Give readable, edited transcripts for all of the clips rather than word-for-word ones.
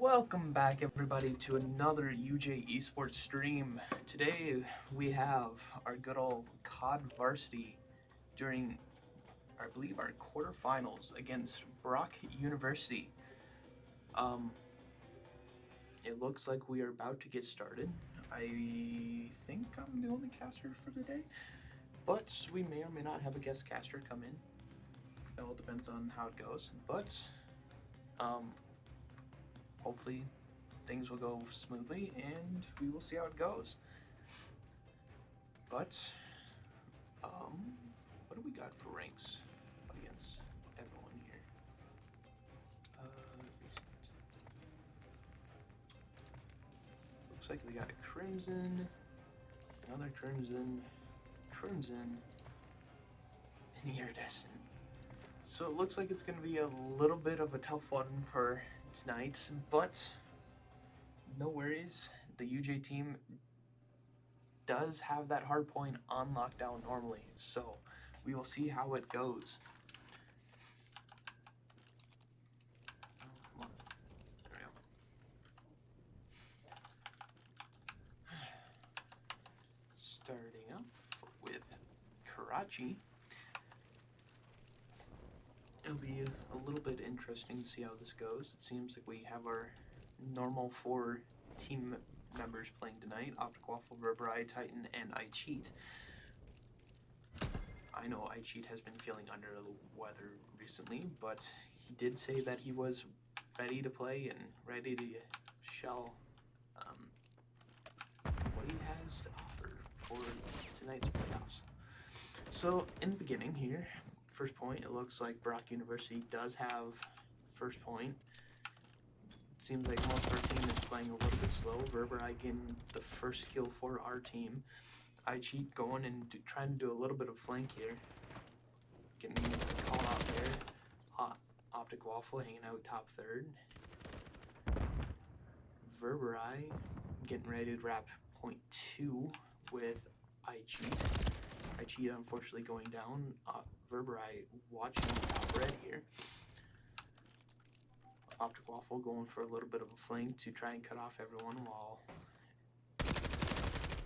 Welcome back, everybody, to another UJ Esports stream. Today we have our good old COD Varsity during, I believe, our quarterfinals against Brock University. It looks like we are about to get started. I think I'm the only caster for the day, but we may or may not have a guest caster come in. It all depends on how it goes, but hopefully things will go smoothly and we will see how it goes. But what do we got for ranks against everyone here? Recent. Looks like they got a crimson, another crimson, and iridescent. So it looks like it's going to be a little bit of a tough one for tonight, but no worries. The UJ team does have that hard point on lockdown normally, so we will see how it goes. Come on. There we go. Starting off with Karachi. It'll be a little bit interesting to see how this goes. It seems like we have our normal 4 team members playing tonight: Optic-Waffle, Verberai, Titan, and iCheat. I know iCheat has been feeling under the weather recently, but he did say that he was ready to play and ready to shell what he has to offer for tonight's playoffs. So in the beginning here, first point, it looks like Brock University does have first point. It seems like most of our team is playing a little bit slow. Verberai getting the first kill for our team. iCheat going and trying to do a little bit of flank here. Getting a call out there. Optic-Waffle hanging out top third. Verberai getting ready to wrap point 2 with iCheat. iCheat unfortunately going down. Verberai watching top red here. Optic-Waffle going for a little bit of a flank to try and cut off everyone while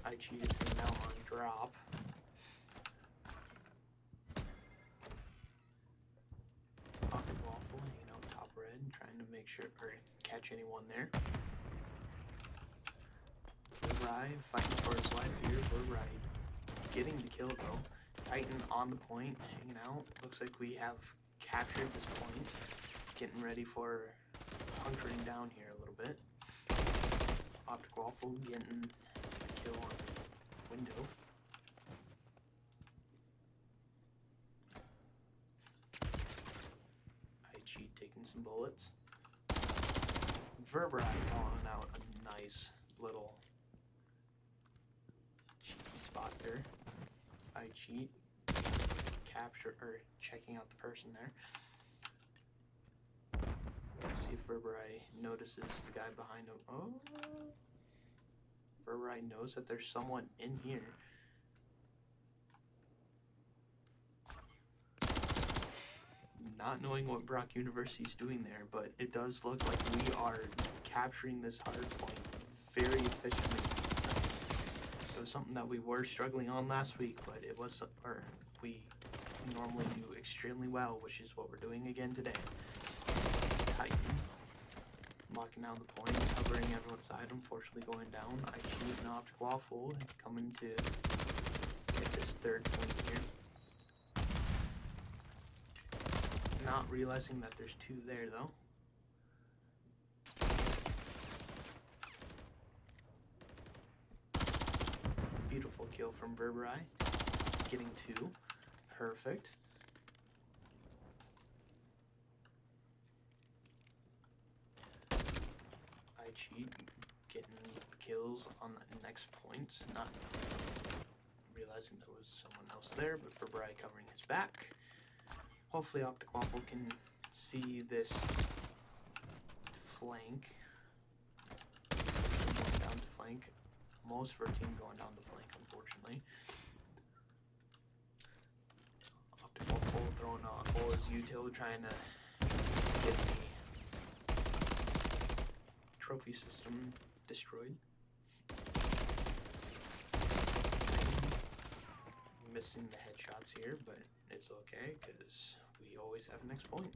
iCheat is now on drop. Optic-Waffle hanging out top red, trying to make sure or catch anyone there. Verberai fighting for his life here. Verberai getting the kill though. Titan on the point, hanging out. Looks like we have captured this point. Getting ready for hunkering down here a little bit. Optic-Waffle getting the kill on window. iCheat taking some bullets. Verberai calling out a nice little cheeky spot there. iCheat capture or checking out the person there. See if Verberai notices the guy behind him. Oh, Verberai knows that there's someone in here. Not knowing what Brock University is doing there, but it does look like we are capturing this hard point very efficiently. It was something that we were struggling on last week, but it was, or we normally do extremely well, which is what we're doing again today. Titan locking down the point, covering everyone's side, unfortunately going down. iCheat and Optic-Waffle coming to get this third point here. Not realizing that there's 2 there though. Beautiful kill from Verberai. Getting 2. Perfect. iCheat getting the kills on the next point. Not realizing there was someone else there, but Verberai covering his back. Hopefully Optic-Waffle can see this flank. Going down to flank. Most of our team going down the flank, unfortunately. Optic-Waffle throwing on all his util, trying to get trophy system destroyed. Missing the headshots here, but it's okay because we always have next point.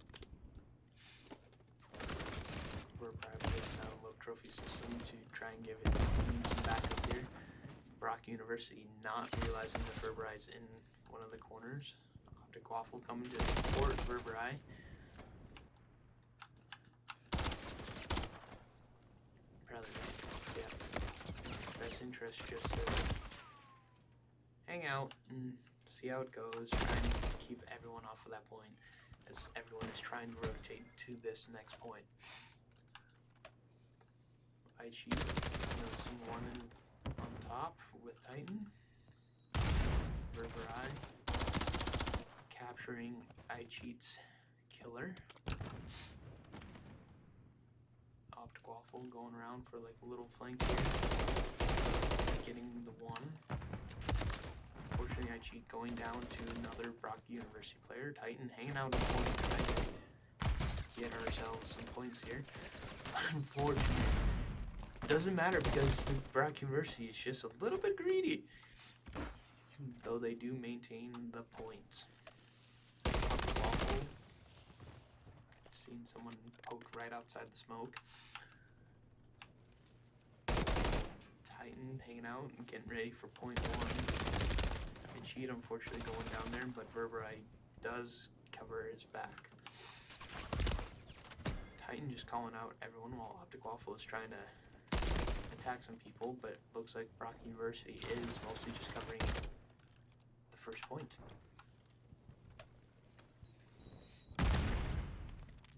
We're probably placing out a low trophy system to try and give his team some backup here. Brock University not realizing the Verberai in one of the corners. Optic Waffle coming to support Verberai. Probably, yeah. Best interest just to hang out and see how it goes. Trying to keep everyone off of that point as everyone is trying to rotate to this next point. Aichi noticing one on top with Titan. Verberai capturing Aichi's killer. Optic Waffle going around for like a little flank here. Getting the one. Unfortunately, Aichi going down to another Brock University player. Titan hanging out in the point, trying to get ourselves some points here. Unfortunately, doesn't matter because the Brock University is just a little bit greedy. Though they do maintain the points. Optic Waffle. Seen someone poke right outside the smoke. Titan hanging out and getting ready for point one. And Cheat unfortunately going down there, but Verberai does cover his back. Titan just calling out everyone while Optic Waffle is trying to attack some people, but it looks like Brock University is mostly just covering the first point.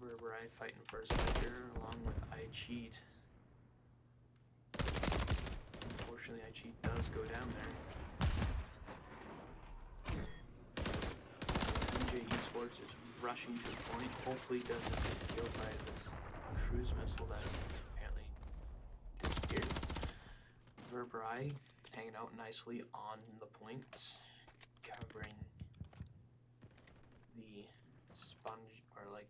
Verberai fighting for his life here along with Aichi. Unfortunately, Aichi does go down there. NJ Esports is rushing to the point. Hopefully doesn't get killed by this cruise missile that apparently disappeared. Verberai hanging out nicely on the points, covering the sponge, or like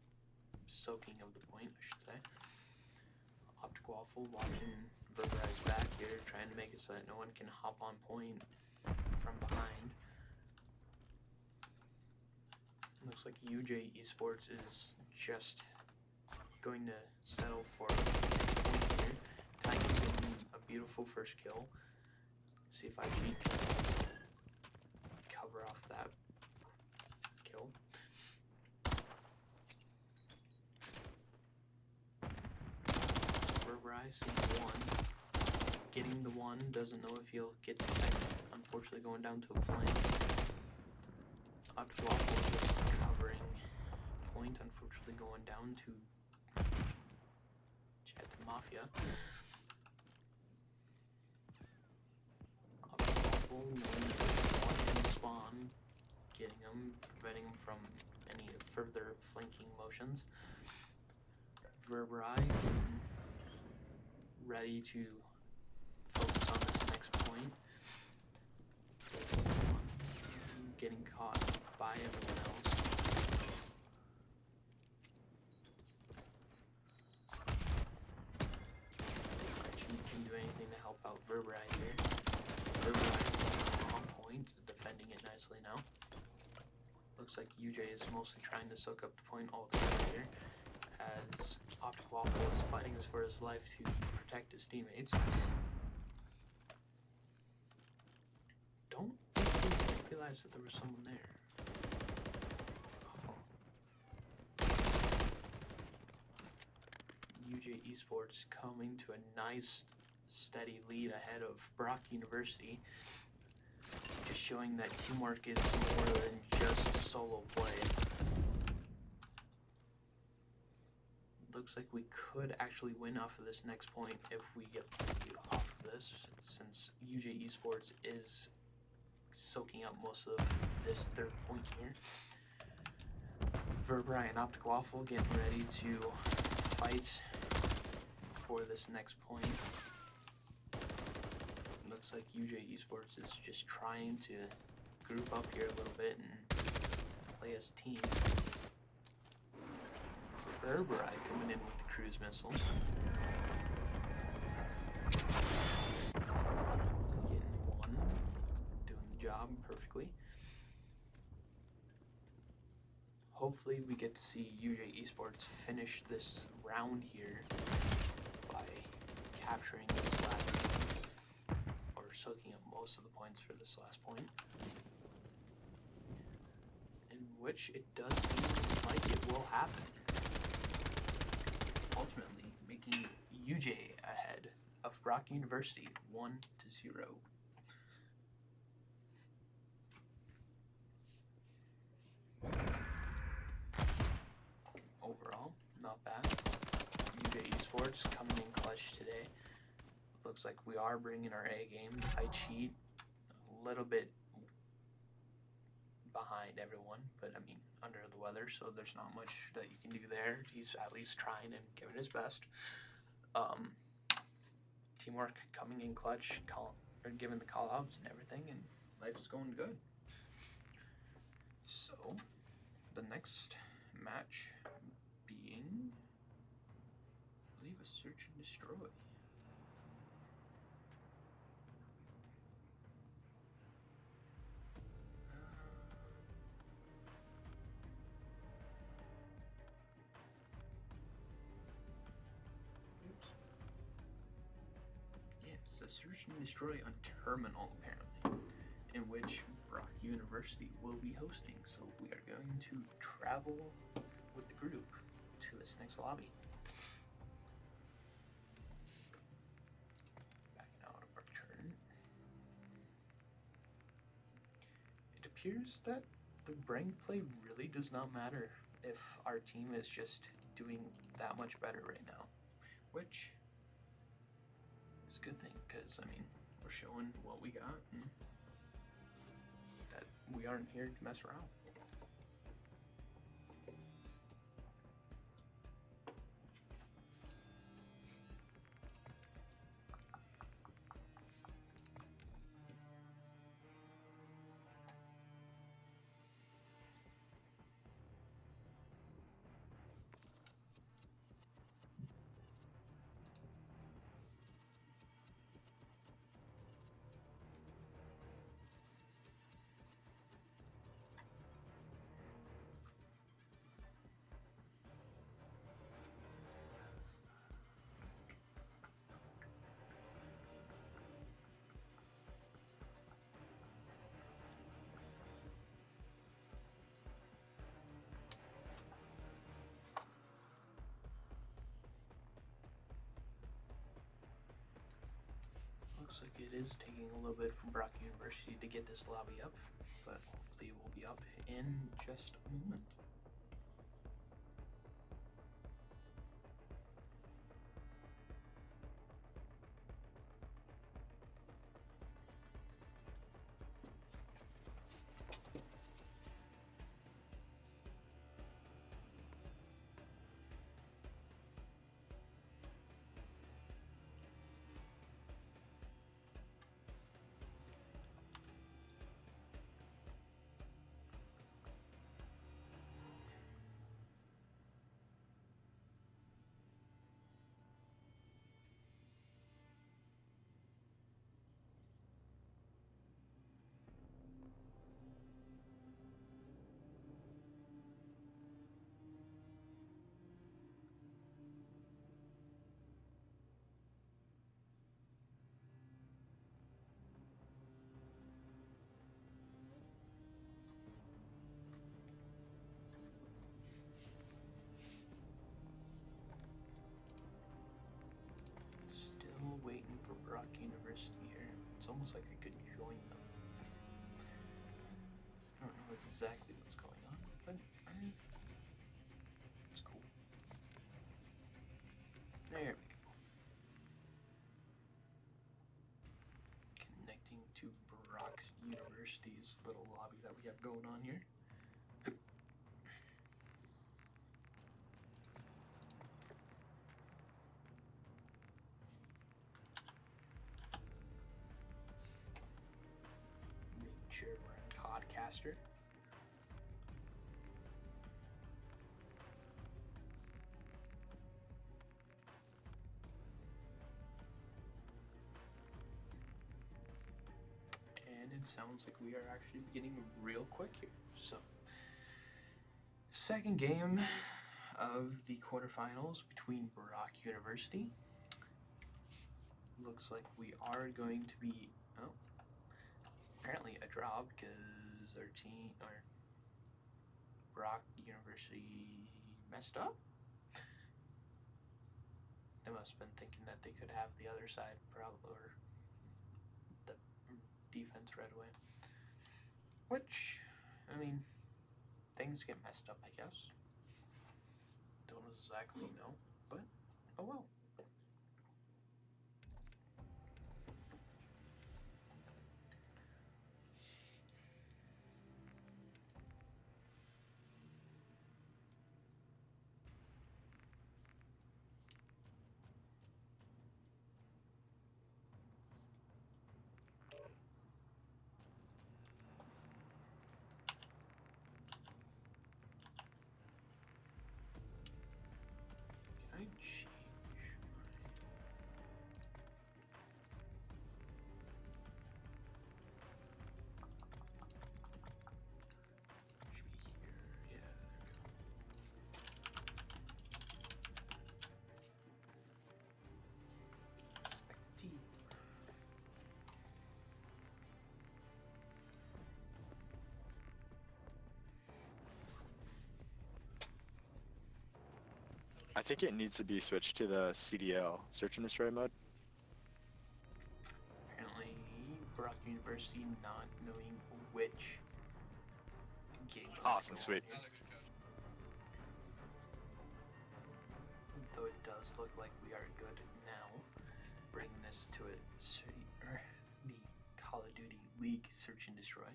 soaking of the point, I should say. Optic Waffle watching Verberai's back here, trying to make it so that no one can hop on point from behind. Looks like UJ Esports is just going to settle for a point here. Titan getting a beautiful first kill. See if IG can cover off that kill. Verberai seeing one. Getting the one, doesn't know if he'll get the second. Unfortunately going down to a flank. Optic Waffle just covering point, unfortunately going down to Chat Mafia. Optic Waffle knowing one spawn, getting him, preventing him from any further flanking motions. Verberai ready to focus on this next point. Getting caught by everyone else. See if Aichi can do anything to help out Verberai here. Verberai on point, defending it nicely now. Looks like UJ is mostly trying to soak up the point altogether here, as Optic Waffle is fighting for his life to protect his teammates. Don't realize that there was someone there. UJ Esports coming to a nice steady lead ahead of Brock University, just showing that teamwork is more than just solo play. Looks like we could actually win off of this next point if we get off of this, since UJ Esports is soaking up most of this third point here. Verberai and Optic Waffle getting ready to fight for this next point. Looks like UJ Esports is just trying to group up here a little bit and play as a team. Verberai coming in with the cruise missile. Getting one, doing the job perfectly. Hopefully we get to see UJ Esports finish this round here by capturing this last point, or soaking up most of the points for this last point, in which it does seem like it will happen, ultimately making UJ ahead of Brock University 1-0. Overall, not bad. UJ Esports coming in clutch today. Looks like we are bringing our A game. I cheat a little bit behind everyone, but I mean, under the weather, so there's not much that you can do there. He's at least trying and giving his best. Teamwork coming in clutch, giving the call outs and everything, and life's going good. So, the next match being, I believe, a search and destroy. Yes, a search and destroy on Terminal, apparently, in which Brock University will be hosting. So we are going to travel with the group to this next lobby. Backing out of our turn. It appears that the rank play really does not matter if our team is just doing that much better right now, which is a good thing, because I mean, we're showing what we got and that we aren't here to mess around. Looks like it is taking a little bit for Brock University to get this lobby up, but hopefully it will be up in just a moment. Waiting for Brock University here. It's almost like I could join them. I don't know exactly what's going on, but I mean, it's cool. There we go. Connecting to Brock University's little lobby that we have going on here. Sure, we're in Codcaster. It sounds like we are actually beginning real quick here. So, second game of the quarterfinals between Brock University. Looks like we are going to be, apparently a draw because our team, or Brock University messed up. They must have been thinking that they could have the other side, probably, or the defense right away. Which, I mean, things get messed up, I guess. Don't exactly know, but oh well. Can I change? Should be here. Yeah, there we go. Specty. I think it needs to be switched to the CDL, search and destroy mode. Apparently, Brock University not knowing which game. Awesome, sweet. Though it does look like we are good now, bringing this to a the Call of Duty League search and destroy.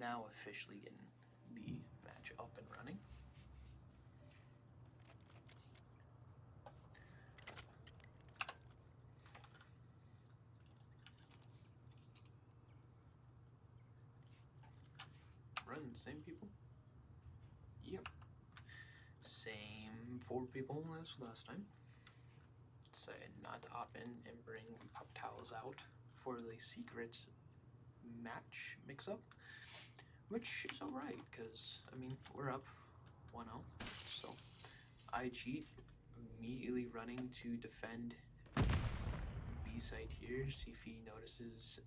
Now officially getting the match up and running. Running same people? Yep. Same 4 people as last time. Decided not to hop in and bring pop towels out for the secret match mix-up. Which is alright, because, I mean, we're up 1-0. So, I cheat, immediately running to defend B site here, see if he notices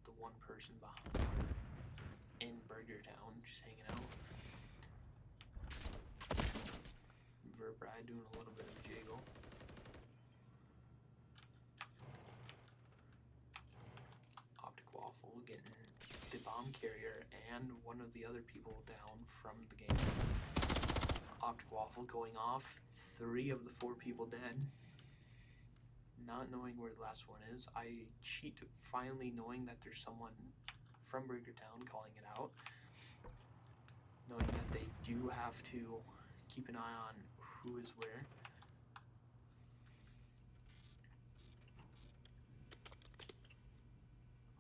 the one person behind in Burger Town, just hanging out. Verbride doing a little bit of jiggle. Optic Waffle getting the bomb carrier and one of the other people down from the game. Optic Waffle going off, 3 of the 4 people dead. Not knowing where the last one is. I cheat finally knowing that there's someone from Burger Town calling it out. Knowing that they do have to keep an eye on who is where.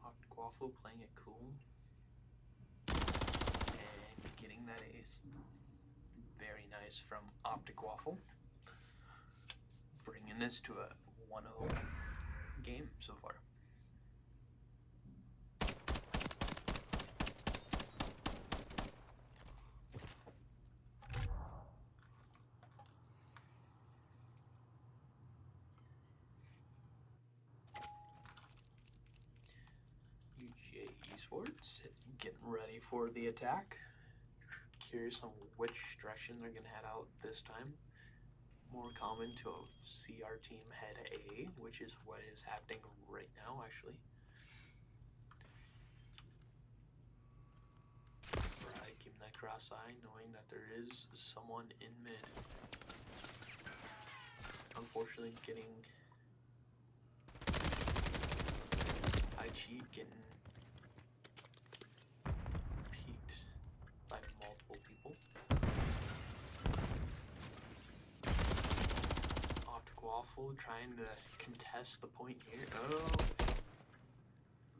Optic Waffle playing it cool. And getting that ace. Very nice from Optic Waffle. Bringing this to a 1-0 game so far. UGA Esports getting ready for the attack. Curious on which direction they're going to head out this time. More common to see our team head A, which is what is happening right now, actually. Right, keeping that cross eye, knowing that there is someone in mid. Unfortunately, getting I cheat, getting peeked by multiple people. Optic Waffle trying to contest the point here. Oh,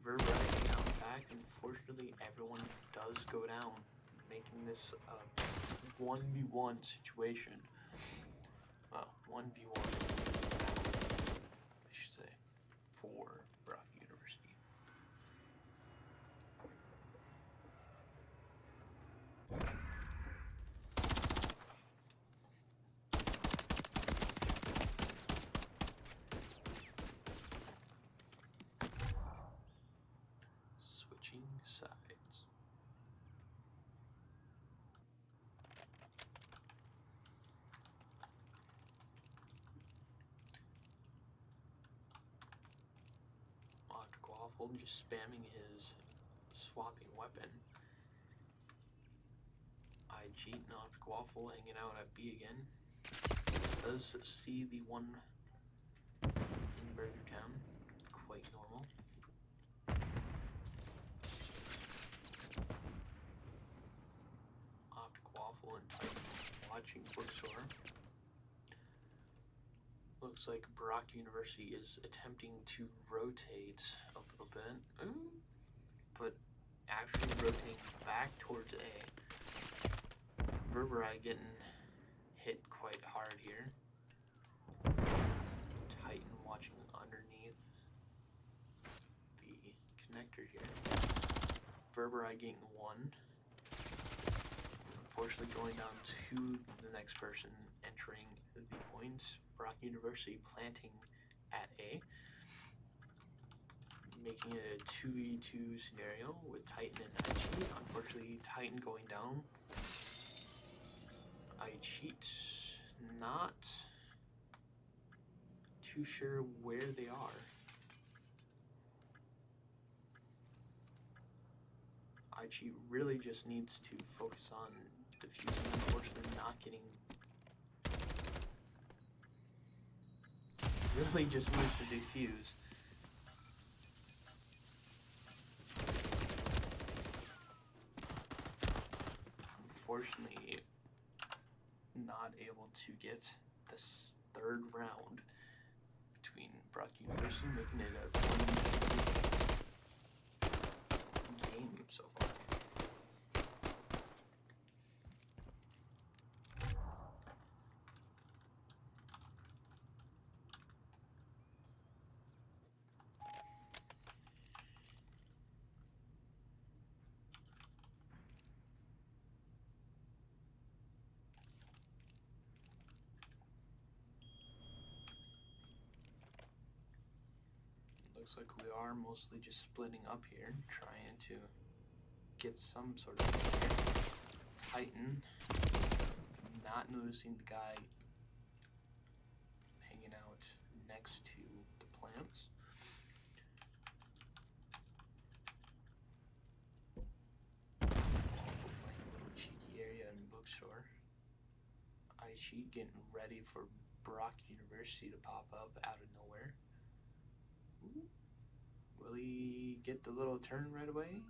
Verbride down back. Unfortunately, everyone does go down, making this a 1v1 situation. 1v1, I should say, for Brock University. Quaffle just spamming his swapping weapon. I cheat, not Quaffle hanging out at B again. Does see the one in Burger Town. Quite normal. Opt Quaffle and Titan watching Bookstore. Looks like Brock University is attempting to rotate a little bit. Ooh. But actually rotating back towards A. Verberai getting hit quite hard here. Titan watching underneath the connector here. Verberai getting one. Unfortunately going down to the next person entering the point. Brock University planting at A. Making it a 2v2 scenario with Titan and I cheat. Unfortunately, Titan going down. I cheat, not too sure where they are. I cheat really just needs to focus on defusing. Unfortunately, not getting. Really just needs to defuse. Unfortunately, not able to get this third round between Brock University, making it a 1-2 game so far. Looks like we are mostly just splitting up here, trying to get some sort of Titan, not noticing the guy hanging out next to the plants. Playing a little cheeky area in bookstore. I cheat getting ready for Brock University to pop up out of nowhere. Ooh. Will he get the little turn right away?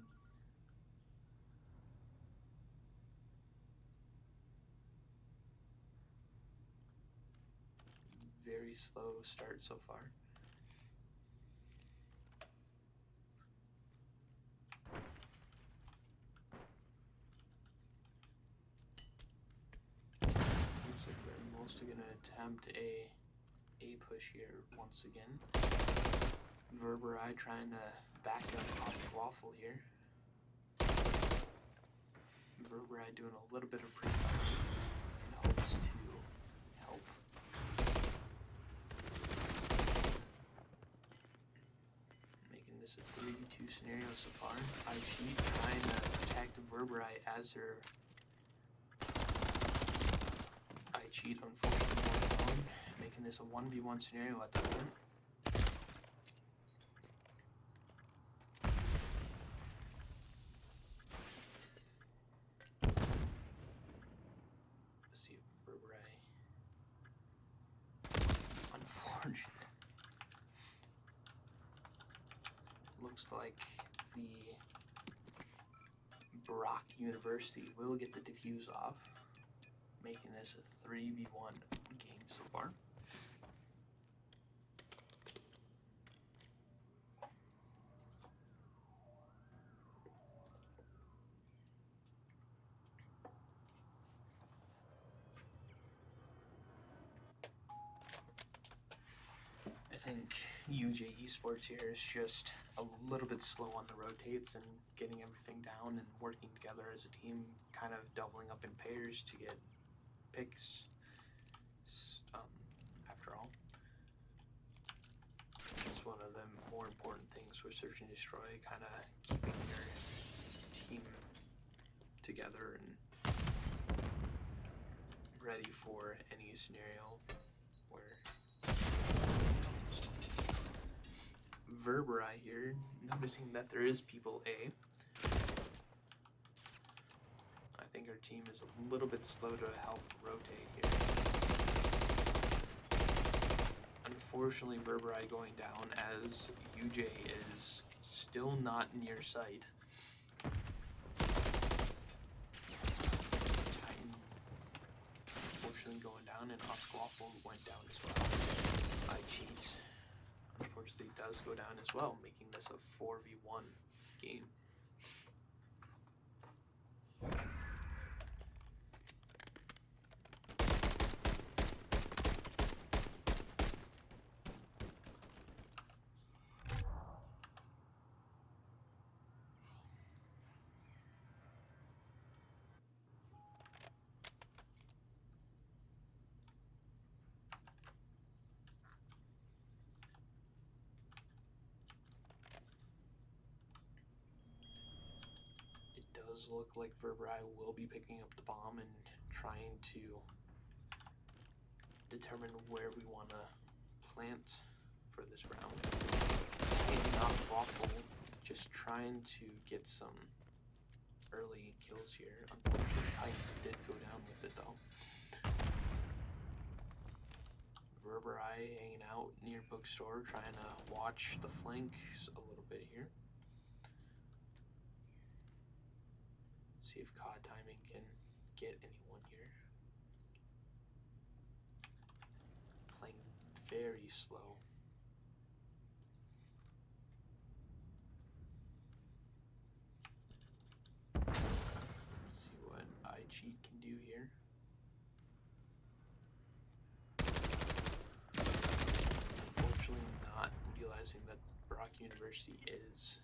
Very slow start so far. Looks like they're mostly gonna attempt a push here once again. Verberai trying to back up off the waffle here. Verberai doing a little bit of pre-fire in hopes to help. Making this a 3v2 scenario so far. I cheat trying to protect Verberai as their I cheat unfortunately, making this a 1v1 scenario at the moment. Unfortunate. Looks like the Brock University will get the defuse off, making this a 3v1 game so far. I think UJ Esports here is just a little bit slow on the rotates and getting everything down and working together as a team, kind of doubling up in pairs to get picks. After all, it's one of the more important things for Search and Destroy, kind of keeping your team together and ready for any scenario where Verberi here, noticing that there is people A. I think our team is a little bit slow to help rotate here. Unfortunately, Verberi going down as UJ is still not near sight. Titan unfortunately going down, and Waffle went down as well. I cheat. Unfortunately does go down as well, making this a 4v1 game. Does look like Verberi will be picking up the bomb and trying to determine where we want to plant for this round. Maybe not Waffle, just trying to get some early kills here. Unfortunately, Titan did go down with it though. Verberi hanging out near bookstore, trying to watch the flanks a little bit here. See if COD timing can get anyone here. Playing very slow. Let's see what iCheat can do here. Unfortunately not realizing that Brock University is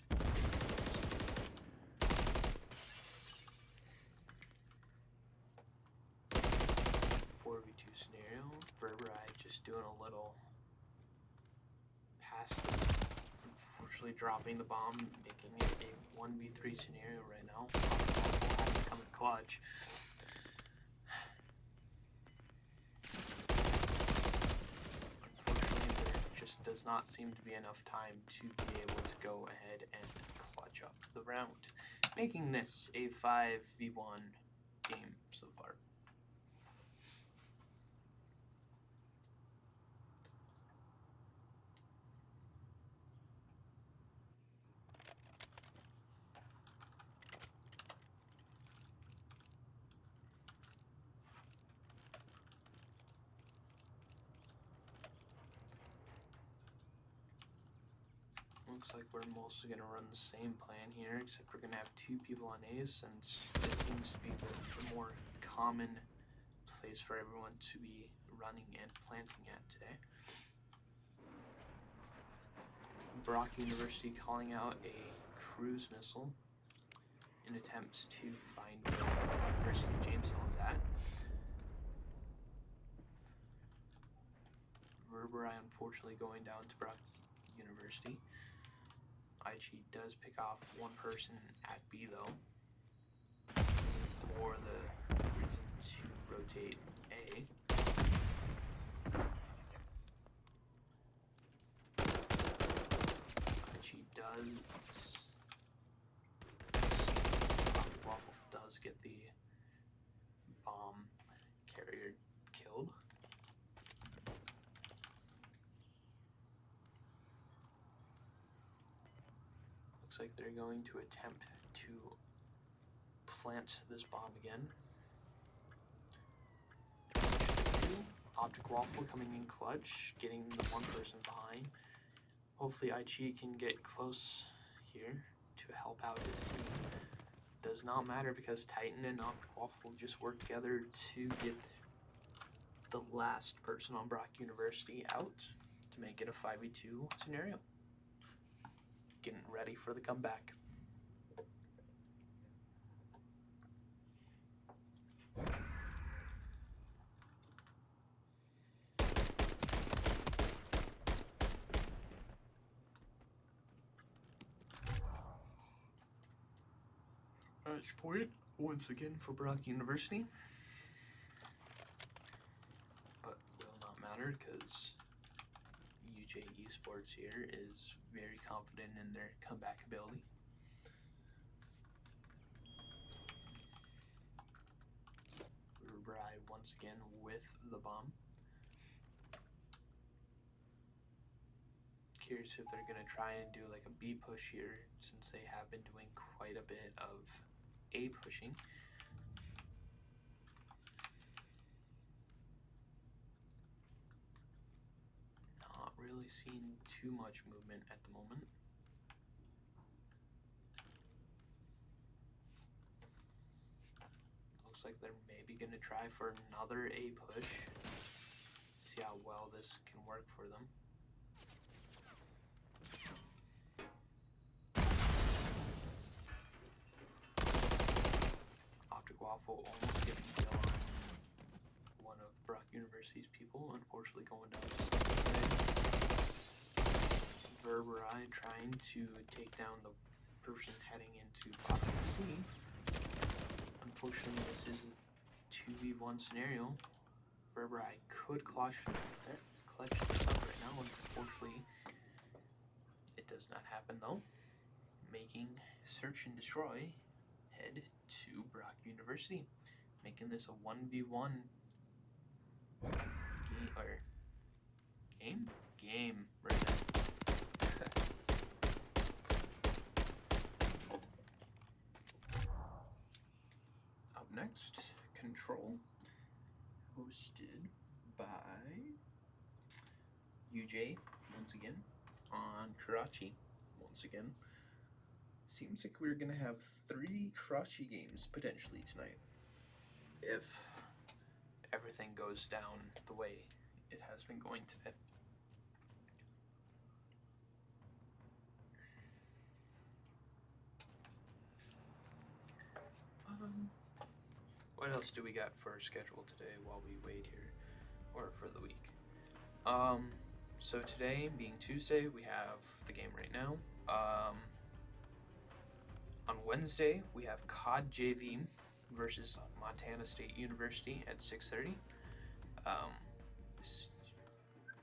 4v2 scenario. Verberi just doing a little pass. Unfortunately dropping the bomb, making it a 1v3 scenario right now. Having to come in clutch. Unfortunately, there just does not seem to be enough time to be able to go ahead and clutch up the round, making this a 5v1 game so far. Looks like we're mostly going to run the same plan here, except we're going to have two people on ace, and it seems to be the more common place for everyone to be running and planting at today. Brock University calling out a cruise missile in attempts to find where Varsity Jamestown's at. Verberi unfortunately going down to Brock University. iCheat does pick off one person at B though, for the reason to rotate A. iCheat does. Waffle does get the bomb carrier killed. Looks like they're going to attempt to plant this bomb again. Optic Waffle coming in clutch, getting the one person behind. Hopefully iCheat can get close here to help out his team. Does not matter because Titan and Optic Waffle just work together to get the last person on Brock University out to make it a 5v2 scenario. Getting ready for the comeback. Match point once again for Brock University, but will not matter because UJ Esports here is very confident in their comeback ability. Bry once again with the bomb. Curious if they're going to try and do like a B push here, since they have been doing quite a bit of A pushing. Not really seeing too much movement at the moment. Looks like they're maybe going to try for another A push. See how well this can work for them. Optic Waffle almost getting a kill on one of Brock University's people, unfortunately going down to second place. Verberai trying to take down the person heading into bottom C. Unfortunately, this is a 2v1 scenario. Verberai could clutch this up right now. Unfortunately, it does not happen though, making Search and Destroy head to Brock University, making this a 1v1 game right now. Up next, Control, hosted by UJ once again on Karachi once again. Seems like we're gonna have 3 Karachi games potentially tonight, if everything goes down the way it has been going today. What else do we got for our schedule today while we wait here, or for the week? So today being Tuesday, we have the game right now. On Wednesday, we have COD JV versus Montana State University at 6:30.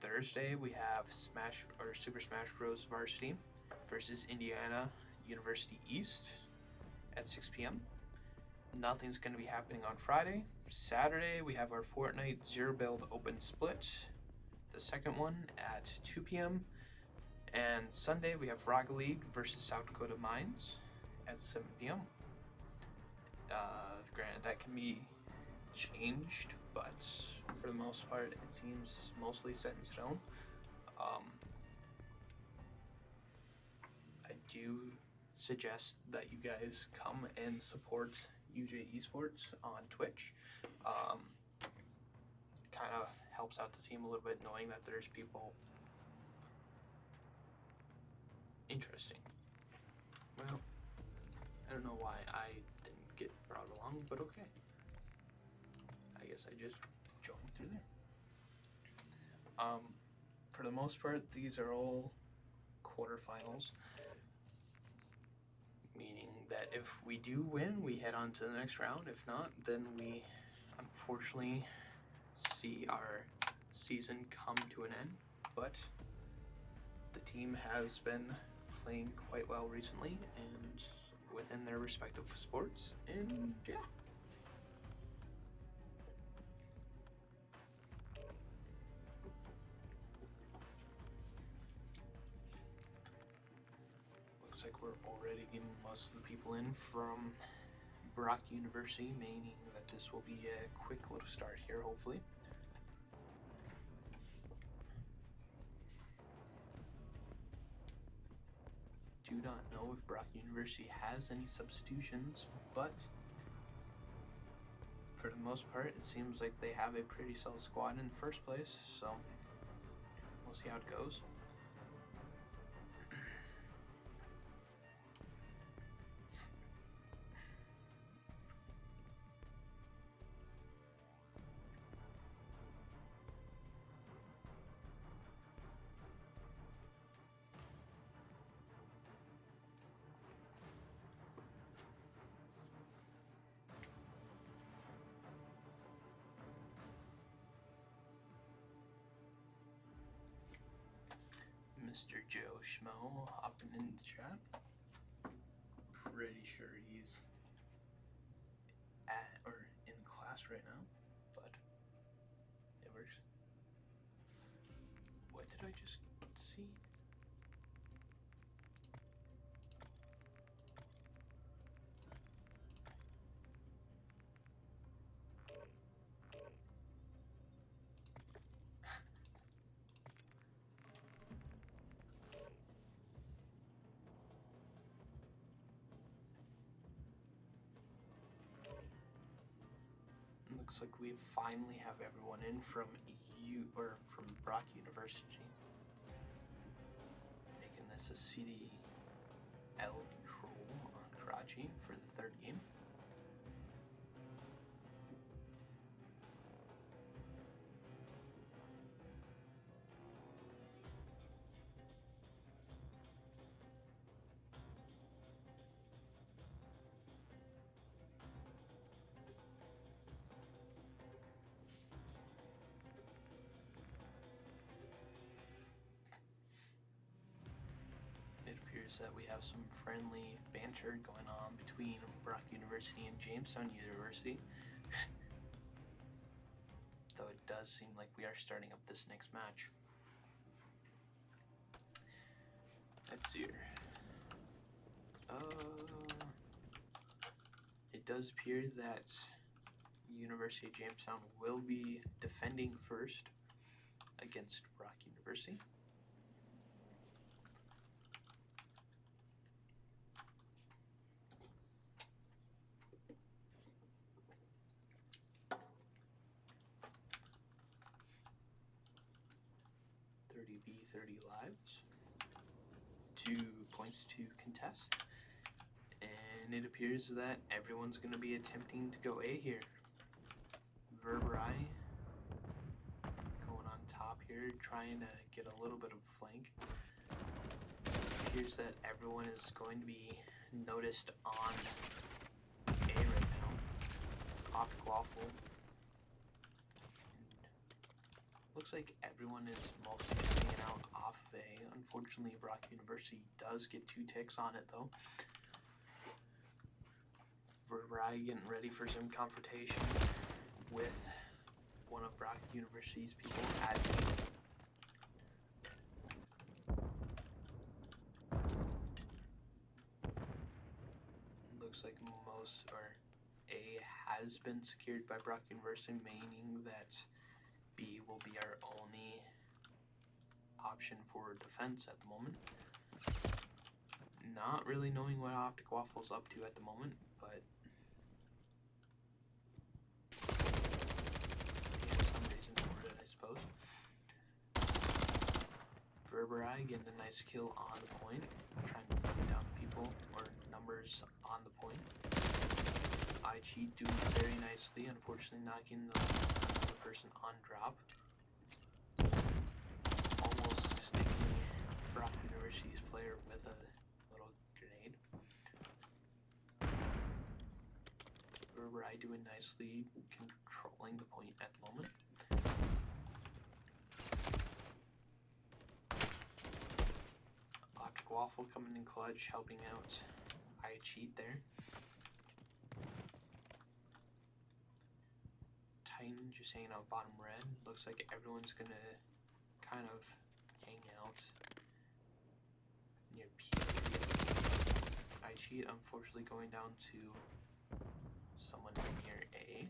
Thursday, we have Super Smash Bros. Varsity versus Indiana University East at 6 p.m. Nothing's going to be happening on Friday. Saturday, we have our Fortnite Zero Build Open Split, the second one at 2 p.m. And Sunday, we have Rocket League versus South Dakota Mines at 7 p.m. Granted, that can be changed, but for the most part, it seems mostly set in stone. I do suggest that you guys come and support UJ Esports on Twitch. Kind of helps out the team a little bit knowing that there's people interesting. Well, I don't know why I didn't get brought along, but okay. I guess I just joined through there. For the most part, these are all quarterfinals, meaning that if we do win, we head on to the next round. If not, then we unfortunately see our season come to an end. But the team has been playing quite well recently and within their respective sports, and yeah. Looks like we're already getting most of the people in from Brock University, meaning that this will be a quick little start here, hopefully. Do not know if Brock University has any substitutions, but for the most part, it seems like they have a pretty solid squad in the first place, so we'll see how it goes. Mr. Joe Schmo hopping in the chat. Pretty sure he's at or in class right now, but it works. What did I just see? Looks like we finally have everyone in from Brock University, making this a CDL control on Karachi for the third game. That we have some friendly banter going on between Brock University and Jamestown University. Though it does seem like we are starting up this next match. Let's see here. It does appear that University of Jamestown will be defending first against Brock University. V 30 lives, 2 points to contest, and it appears that everyone's going to be attempting to go A here. Verbrai going on top here, trying to get a little bit of flank. It appears that everyone is going to be noticed on A right now. Optic Waffle. Looks like everyone is mostly hanging out off of A. Unfortunately, Brock University does get 2 ticks on it, though. Verbrai getting ready for some confrontation with one of Brock University's people at Looks like A has been secured by Brock University, meaning that B will be our only option for defense at the moment. Not really knowing what Optic Waffle's up to at the moment, but he has some reason for it, I suppose. Verbrai getting a nice kill on the point, trying to bring down people or numbers on the point. iCheat doing very nicely, unfortunately not getting the other person on drop. Almost sticking Brock University's player with a little grenade. Verbrai doing nicely, controlling the point at the moment. Optic Waffle coming in clutch, helping out iCheat there. Titan just hanging out bottom red. Looks like everyone's gonna kind of hang out near P3. iCheat unfortunately going down to someone near A.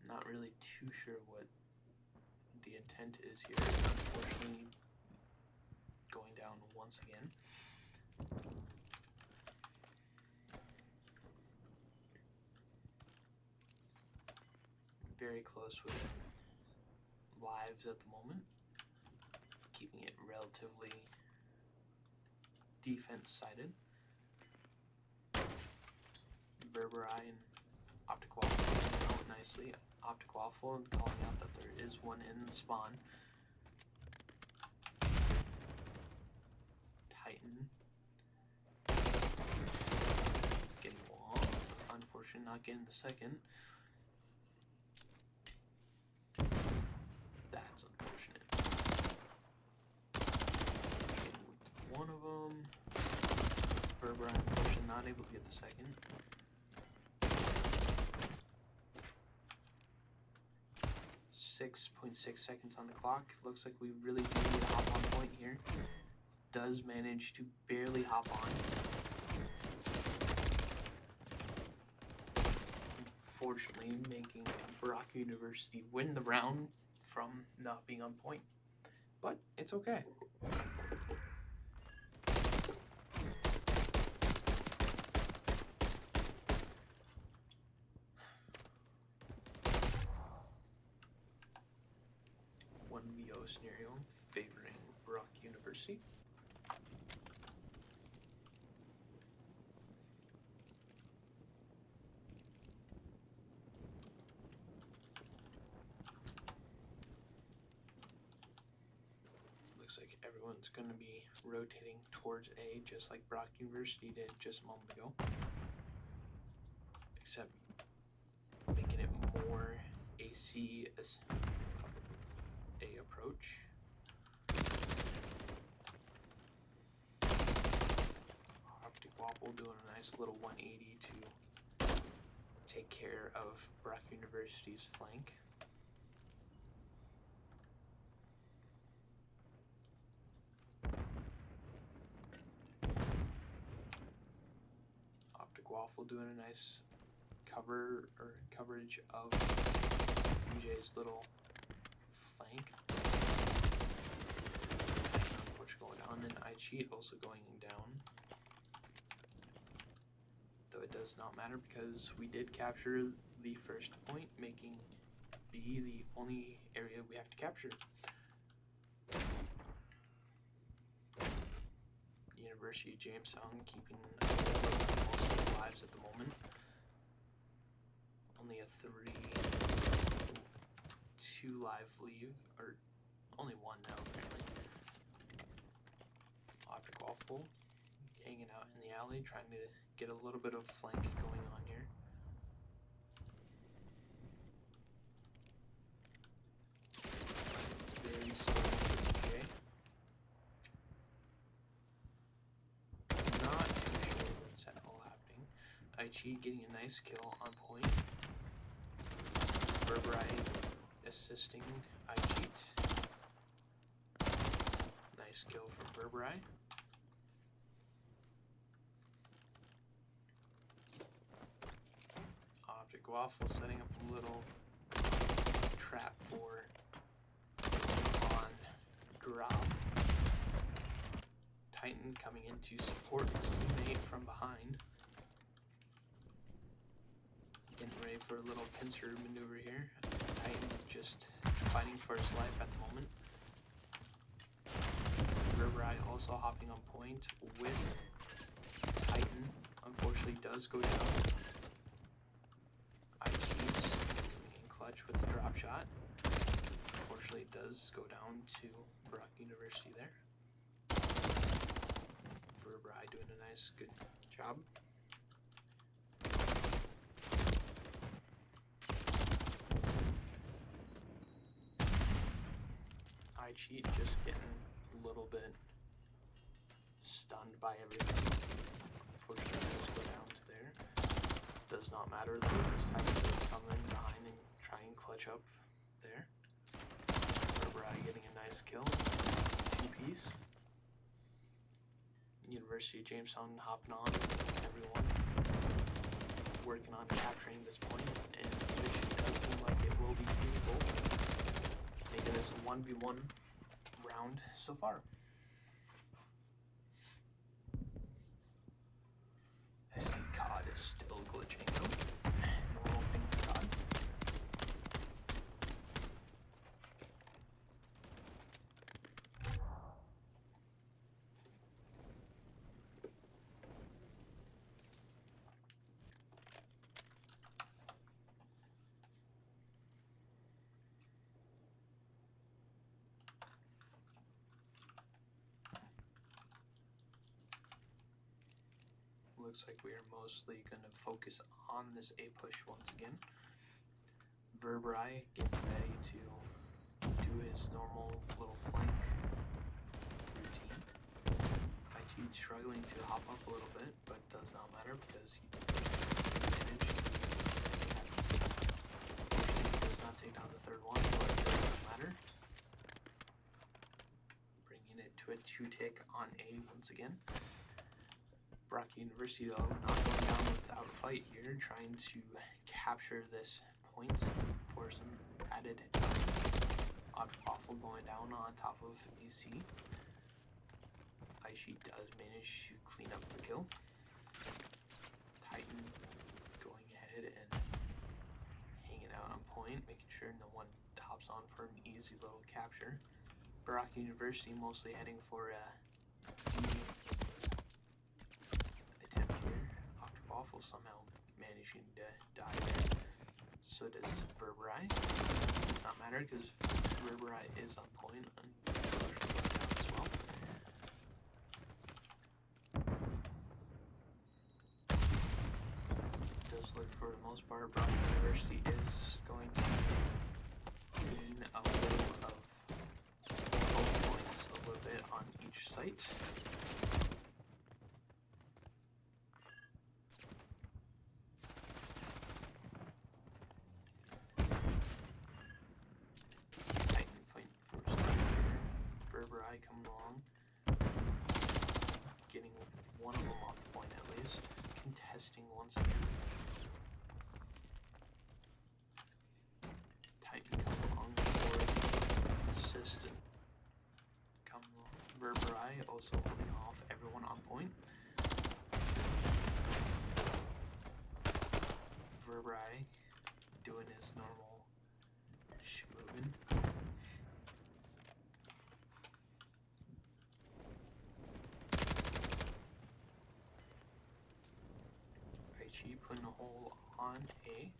Not really too sure what the intent is here. Unfortunately going down once again. Very close with lives at the moment, keeping it relatively defense-sided. Verbrai and Optic Waffle coming out nicely. Optic Waffle calling out that there is one in the spawn. Titan getting one. Unfortunately not getting the second. Verber, unfortunately, not able to get the second. 6.6 seconds on the clock. Looks like we really do need to hop on point here. Does manage to barely hop on. Unfortunately, making Brock University win the round from not being on point. But it's okay. One VO scenario favoring Brock University. Looks like everyone's going to be rotating towards A, just like Brock University did just a moment ago. Except making it more AC as A approach. Optic Waffle doing a nice little 180 to take care of Brock University's flank. Optic Waffle doing a nice coverage of UJ's little flank. Unfortunately going down, and I cheat also going down. Though it does not matter because we did capture the first point, making B the only area we have to capture. University of Jamestown keeping most of the lives at the moment. Only a 2 live leave, or only 1 now apparently. Optic Waffle hanging out in the alley, trying to get a little bit of flank going on here. Very slow for DJ. Not too sure what's all happening. Aichi getting a nice kill on point. Verberai assisting Aichi. Nice kill from Verberai. Optic Waffle setting up a little trap for on drop. Titan coming in to support his teammate from behind. Getting ready for a little pincer maneuver here. Titan just fighting for his life at the moment. Verberai also hopping on point with Titan. Unfortunately does go down. IG's coming in clutch with the drop shot. Unfortunately it does go down to Brock University there. Verberai doing a nice, good job. iCheat just getting a little bit stunned by everything. Unfortunately, it does go down to there. Does not matter though, this time it does come in behind and try and clutch up there. Verberai getting a nice kill. 2-piece. University of Jamestown hopping on everyone. Working on capturing this point, and it does seem like it will be feasible. Making this a 1v1 round so far. I see COD is still glitching though. Normal thing for COD. Looks like we are mostly going to focus on this A push once again. Verberai getting ready to do his normal little flank routine. IG He's struggling to hop up a little bit, but does not matter because he does not take down the third one, but it does not matter. Bringing it to a 2-tick on A once again. Brock University, though, not going down without a fight here, trying to capture this point for some added time. Waffle going down on top of AC. Aichi does manage to clean up the kill. Titan going ahead and hanging out on point, making sure no one hops on for an easy little capture. Brock University mostly heading for a D attempt here. Waffle somehow managing to die there. So does Verberai. Does not matter because Verberai is on point and as well. Does look for the most part, Brock University is going to gain a little of both points, a little bit on each site. Coming along, getting one of them off the point at least, contesting once again. Titan coming along for assistant. Coming along. Verberai also holding off everyone on point. Verberai doing his normal schmoovin'. Putting a hole on A.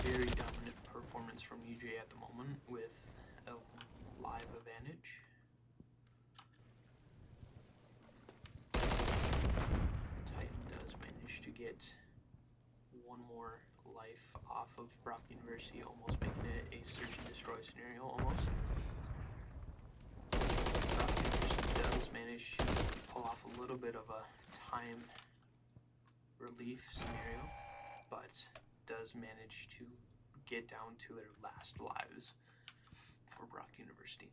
Very dominant performance from UJ at the moment with a live advantage. Titan does manage to get one more life off of Brock University, almost making it a search and destroy scenario almost. Brock University does manage to pull off a little bit of a time relief scenario, but does manage to get down to their last lives for Brock University.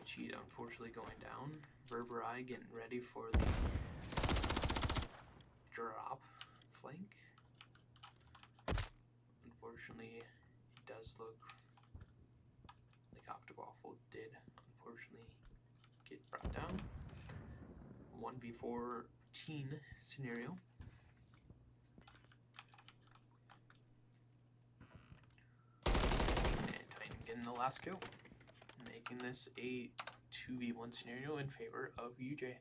Cheat unfortunately going down. Verberai getting ready for the drop flank. Unfortunately, it does look like Waffle did unfortunately get brought down. 1v4 teen scenario. And Titan getting the last kill, making this a 2v1 scenario in favor of UJ.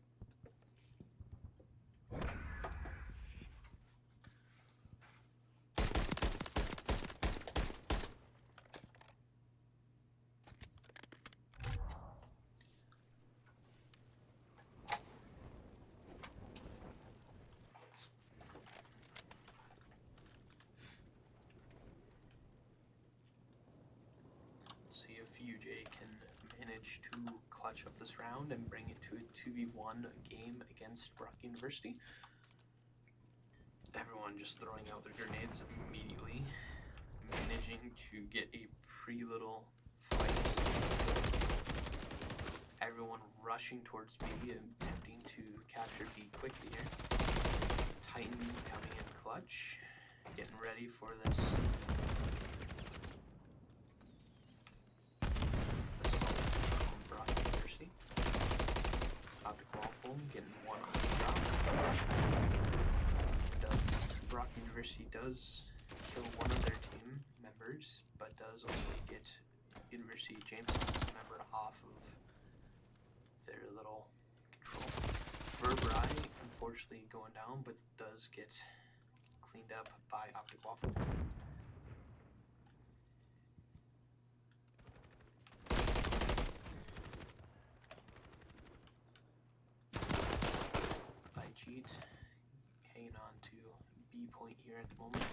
See if UJ can manage to clutch up this round and bring it to a 2v1 game against Brock University. Everyone just throwing out their grenades immediately, managing to get a pretty little fight. Everyone rushing towards B and attempting to capture B quickly here. Titan coming in clutch, getting ready for this getting one on the drop. Brock University does kill one of their team members, but does also get University Jameson's member off of their little control. Verberai unfortunately going down, but does get cleaned up by Waffle. Cheat hanging on to B point here at the moment.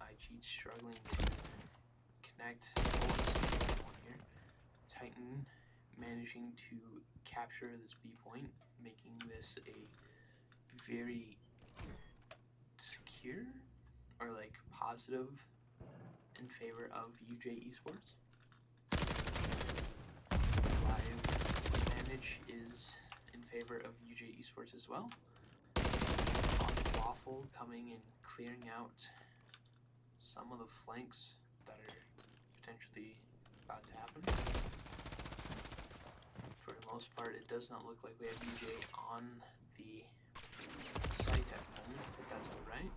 IG struggling to connect one here. Titan managing to capture this B point, making this a very secure or like positive in favor of UJ Esports. Live advantage is in favor of UJ Esports as well. Waffle coming and clearing out some of the flanks that are potentially about to happen. For the most part, it does not look like we have UJ on the site at the moment, but that's alright.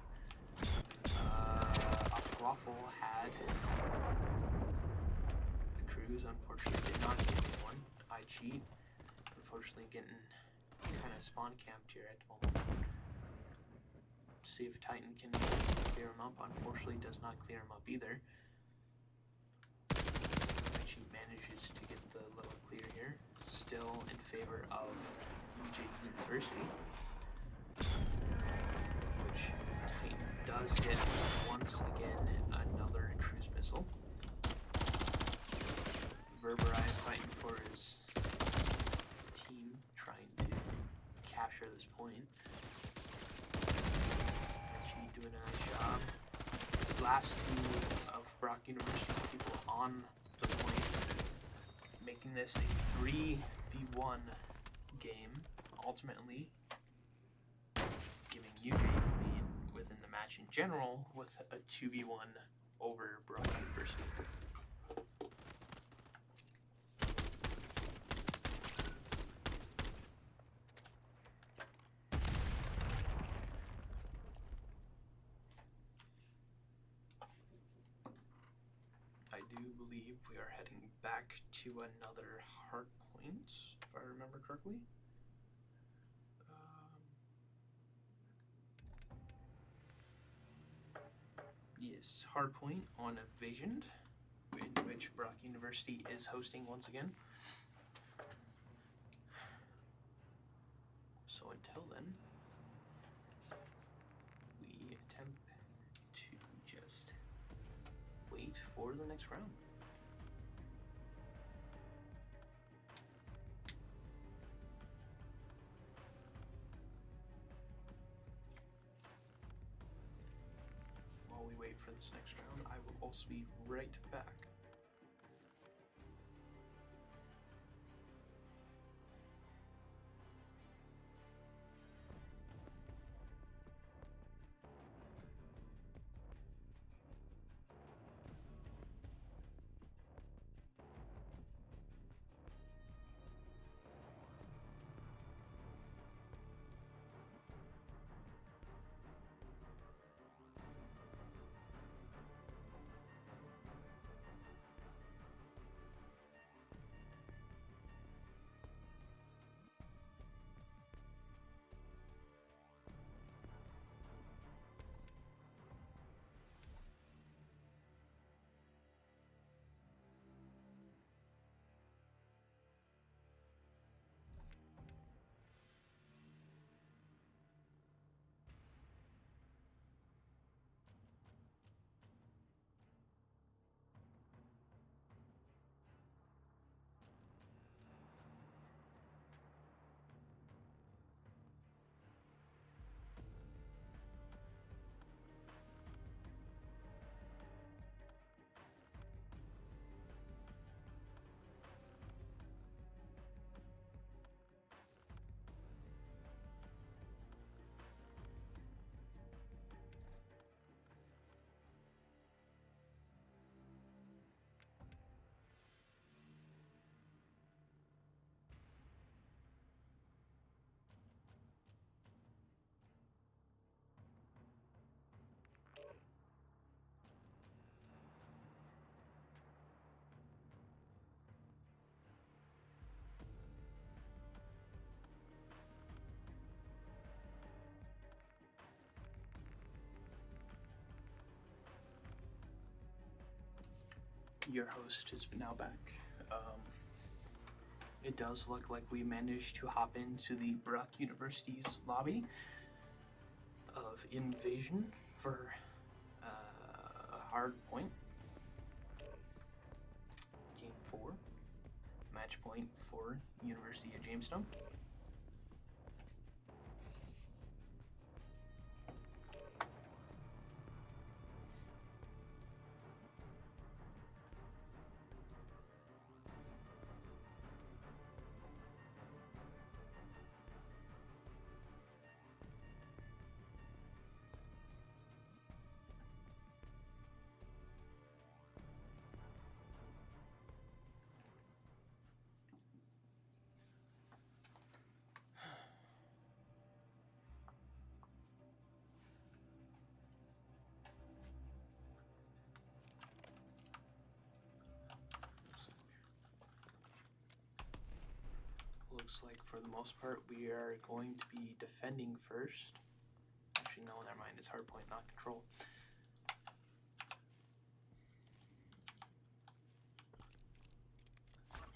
Waffle had the cruise, unfortunately did not get one. IG, unfortunately getting kind of spawn camped here at the moment. See if Titan can clear him up. Unfortunately does not clear him up either. IG manages to get the little clear here. Still in favor of UJ University, which Titan does get once again another cruise missile. Verberai fighting for his team, trying to capture this point. Actually doing a nice job. The last two of Brock University people on the point, making this a 3v1 game, ultimately giving UJ the lead within the match in general with a 2v1 over Brock University. I do believe we are heading back to another hard point, if I remember correctly. Yes, hard point on Evasion, in which Brock University is hosting once again. So until then, we attempt to just wait for the next round. While we wait for this next round, I will also be right back. Your host is now back. It does look like we managed to hop into the Brock University's lobby of Invasion for hard point. Game 4. Match point for University of Jamestown. Looks like for the most part we are going to be defending first. Actually, no, never mind. It's hard point, not control.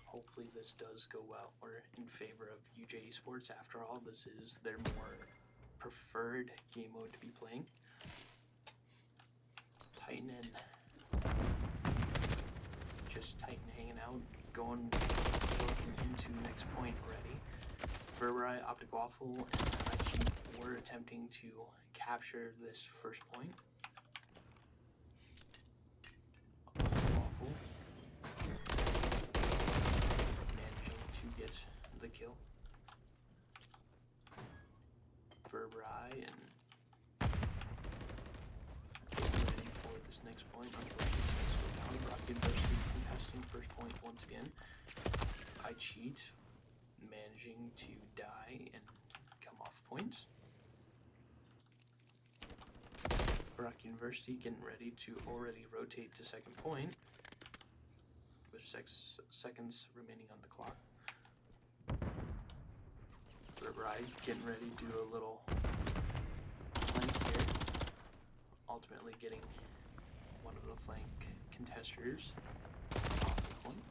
Hopefully this does go well. We're in favor of UJ Esports. After all, this is their more preferred game mode to be playing. Titan in. Just Titan hanging out, looking into next point already. Verberai, Optic Waffle, and Ichi were attempting to capture this first point. Waffle managing to get the kill. Verberai and getting ready for this next point. Rock University contesting first point once again. I cheat, managing to die and come off points. Brock University getting ready to already rotate to second point with 6 seconds remaining on the clock. Verberai getting ready to do a little flank here, ultimately getting one of the flank contesters off the point.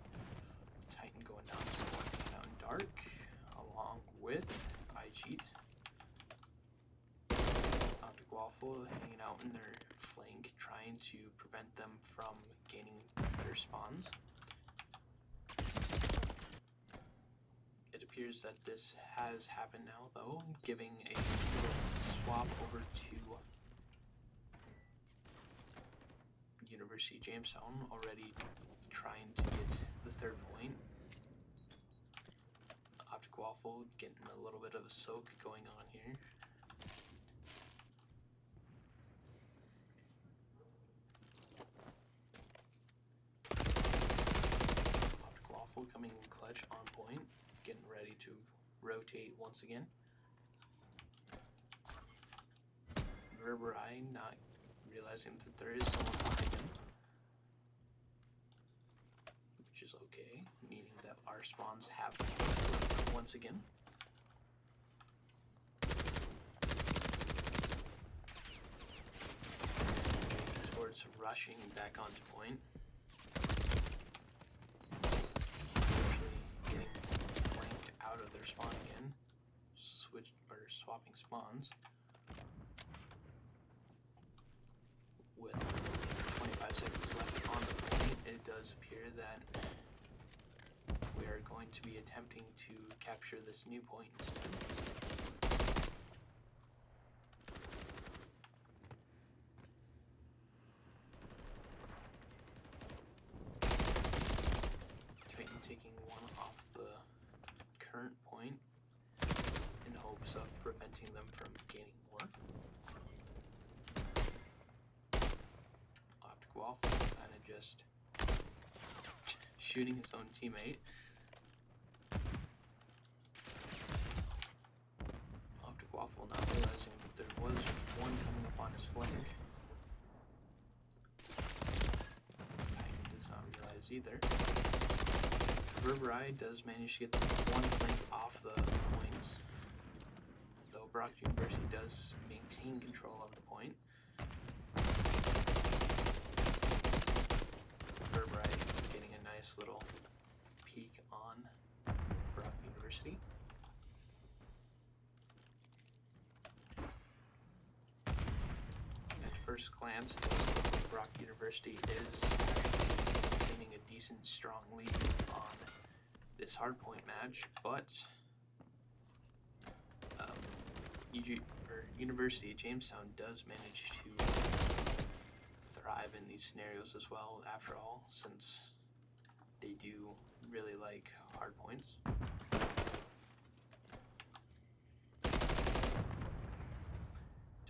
Titan going down in dark, along with I Cheat. Optic Waffle hanging out in their flank, trying to prevent them from gaining better spawns. It appears that this has happened now, though, giving a little swap over to University of Jamestown, already trying to get the third point. Optic Waffle getting a little bit of a soak going on here. Optic Waffle coming in clutch on point, getting ready to rotate once again. Verberai not realizing that there is someone behind him, which is okay, meaning that our spawns have once again. Esports rushing back onto point. Actually getting flanked out of their spawn again. Swapping spawns. With 25 seconds left on the point, it does appear that we are going to be attempting to capture this new point instead. Titan taking one off the current point in hopes of preventing them from gaining more. Waffle kind of just shooting his own teammate. Optic Waffle not realizing that there was one coming up on his flank. Titan does not realize either. Verberai does manage to get the one flank off the points, though Brock University does maintain control of the point. Getting a nice little peek on Brock University. At first first glance, it does look like Brock University is actually maintaining a decent, strong lead on this hardpoint match, but University of Jamestown does manage to thrive in these scenarios as well, after all, since they do really like hardpoints.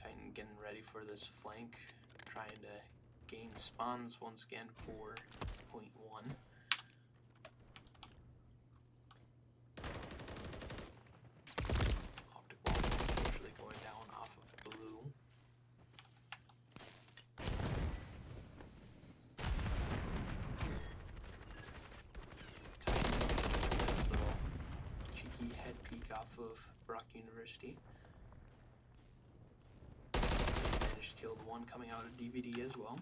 Titan getting ready for this flank, trying to gain spawns once again for point 1. Optic wall unfortunately going down off of blue. Titan getting a nice little cheeky head peek off of Brock University. Managed to kill the one coming out of DVD as well.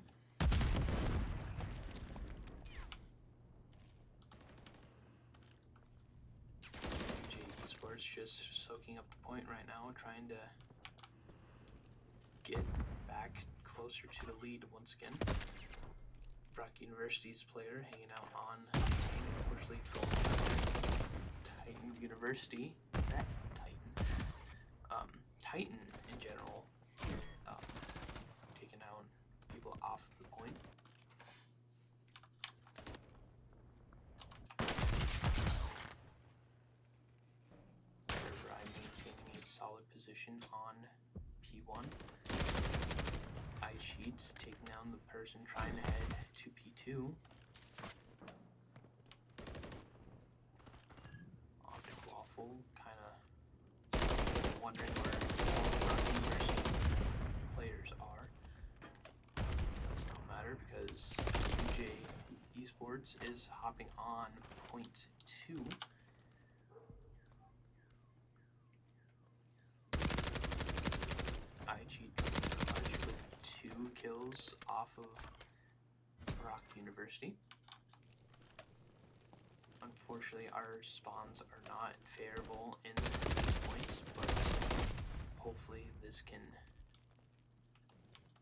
Sports just soaking up the point right now, trying to get back closer to the lead once again. Brock University's player hanging out on tank, unfortunately going down. Titan University, Titan in general, taking out people off the point. Maintaining a solid position on P1. iCheats taking down the person trying to head to P2. Optic Waffle kind of wondering where all the Brock University players are. Does not matter because DJ Esports is hopping on point 2. iCheat with 2 kills off of Brock University. Unfortunately, our spawns are not favorable in these points, but hopefully this can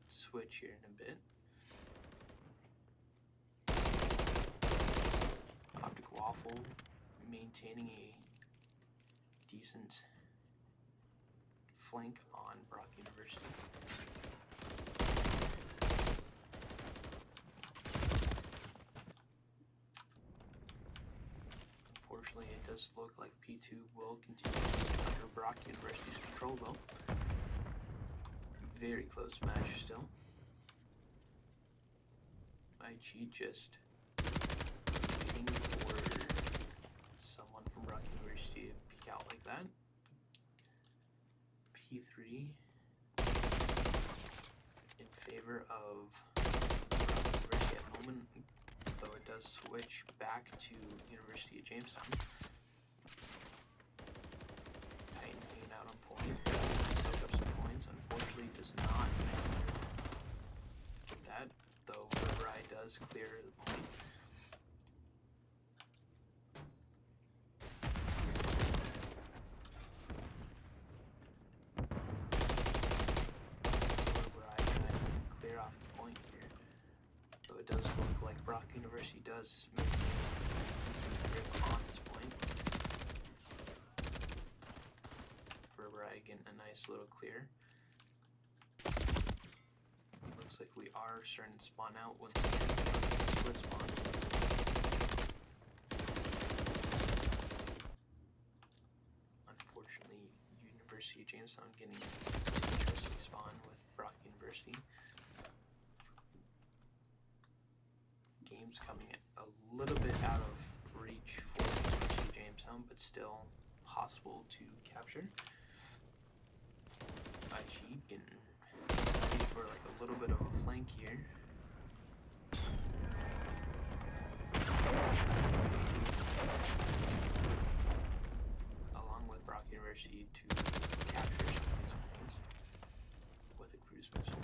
switch here in a bit. Optic Waffle maintaining a decent flank on Brock University. Unfortunately, it does look like P2 will continue under Brock University's control though. Very close match still. iCheat just waiting for someone from Brock University to peek out like that. P3 in favor of University at the moment, though it does switch back to University of Jamestown. Titan hanging out on point, soak up some points. Unfortunately, does not get that, though Varsity does clear the point. It does look like Brock University does maintain a decent grip on its point. Varsity getting a nice little clear. Looks like we are starting to spawn out once again. Split spawn. Unfortunately, University of Jamestown getting an interesting spawn with Brock University. Game's coming a little bit out of reach for University of Jamestown, but still possible to capture. iCheat getting ready for like a little bit of a flank here. Along with Brock University to capture some of these points with a cruise missile.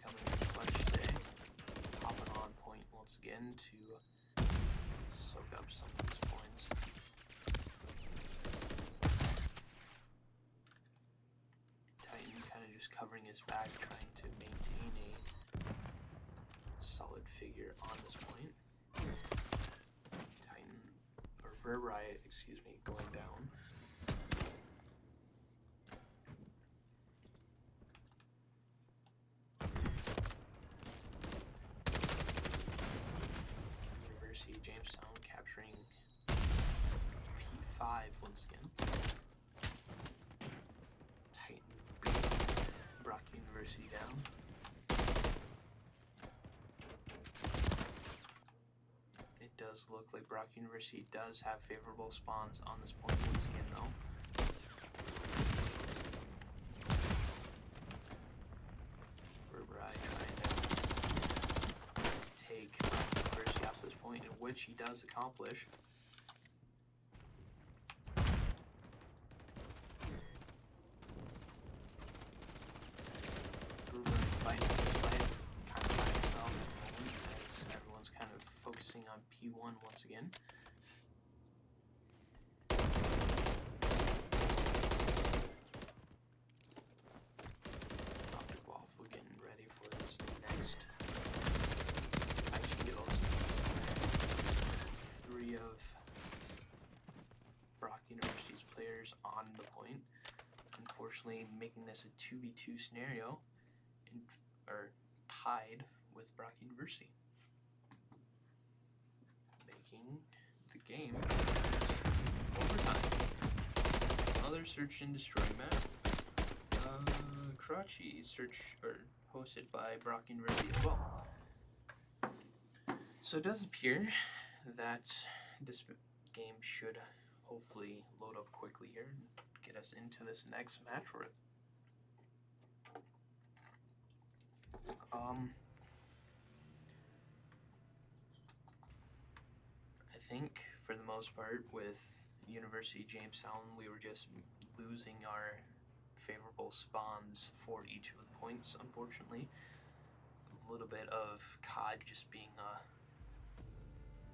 Coming in clutch today, hopping on point once again. again to soak up some of these points. Titan kind of just covering his back, trying to maintain a solid figure on this point. Titan, or Verbright, excuse me, going down. University Jamestown capturing P5 once again. Titan beat Brock University down. It does look like Brock University does have favorable spawns on this point once again though. Verbright trying to take Brock University off this point, in which he does accomplish. Fighting his life, kind of by himself at the moment, as everyone's kind of focusing on P1 once again. Optic Waffle getting ready for this next. Actually, also three of Brock University's players on the point. Unfortunately, making this a 2v2 scenario. Or tied with Brock University, making the game overtime. Another search and destroy map. Karachi hosted by Brock University as well. So it does appear that this game should hopefully load up quickly here and get us into this next match for it. I think for the most part with University Jamestown, we were just losing our favorable spawns for each of the points, unfortunately. A little bit of COD just being a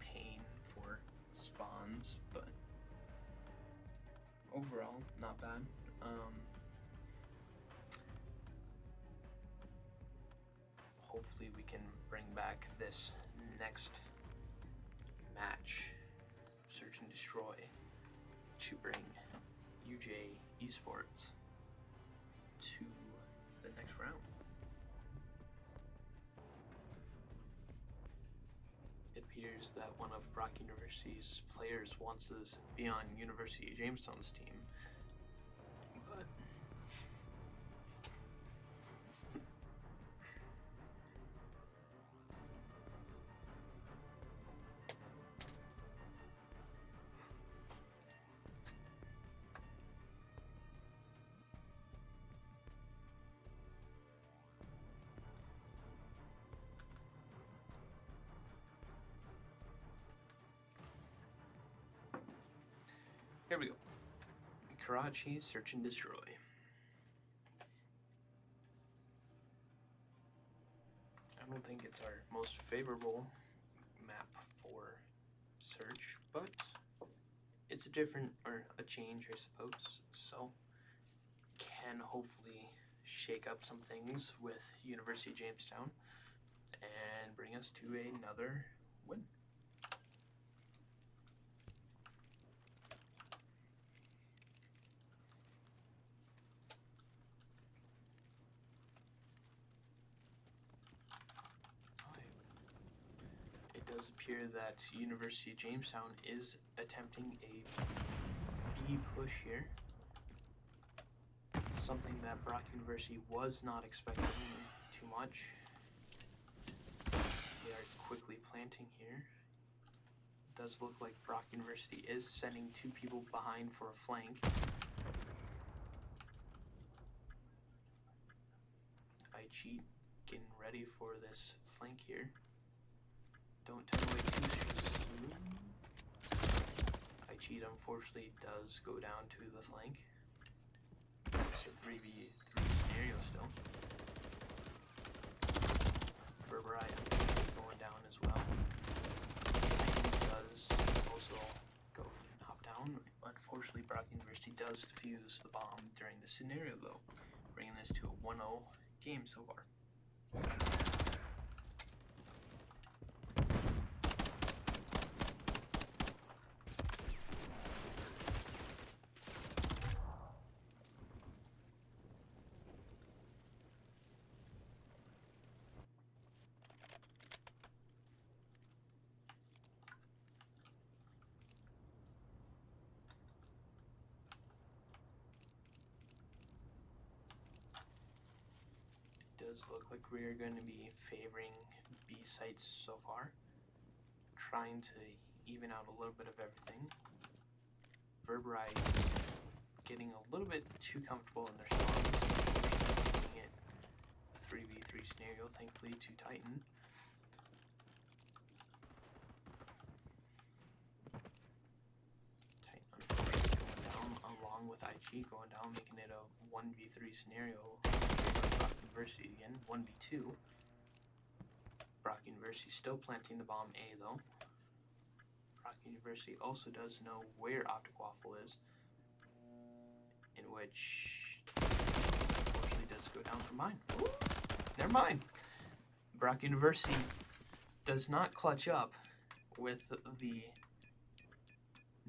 pain for spawns, but overall, not bad. Hopefully we can bring back this next match, Search and Destroy, to bring UJ Esports to the next round. It appears that one of Brock University's players wants to be on University of Jamestown's team, but here we go. Karachi, Search and Destroy. I don't think it's our most favorable map for search, but it's a different, or a change, I suppose. So, can hopefully shake up some things with University of Jamestown and bring us to another win. It does appear that University of Jamestown is attempting a B push here. Something that Brock University was not expecting too much. They are quickly planting here. It does look like Brock University is sending two people behind for a flank. I cheat, getting ready for this flank here. Don't turn away too soon. I cheat, unfortunately, does go down to the flank. It's a 3v3 scenario still. For Brian, going down as well. does also go and hop down. Unfortunately, Brock University does defuse the bomb during the scenario, though, bringing this to a 1-0 game so far. Does look like we're going to be favoring B sites so far, trying to even out a little bit of everything. Verberi getting a little bit too comfortable in their spots, making it a 3v3 scenario, thankfully, to Titan. Titan unfortunately going down, along with IG going down, making it a 1v3 scenario. Brock University again, 1v2. Brock University still planting the bomb A though. Brock University also does know where Optic Waffle is, in which unfortunately does go down for mine. Ooh, never mind. Brock University does not clutch up with the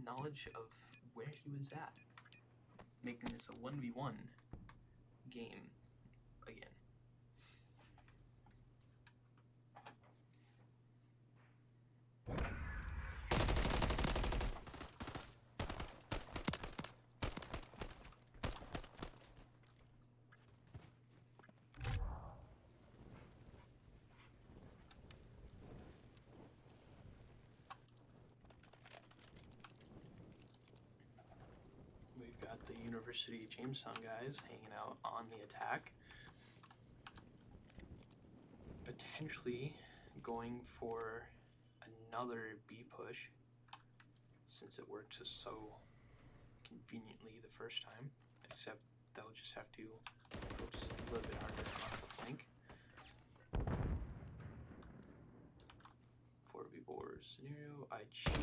knowledge of where he was at, making this a 1v1 game again. We've got the University of Jamestown guys hanging out on the attack, potentially going for another B push since it worked just so conveniently the first time, except they'll just have to focus a little bit harder on the flank. 4v4 scenario, I cheat.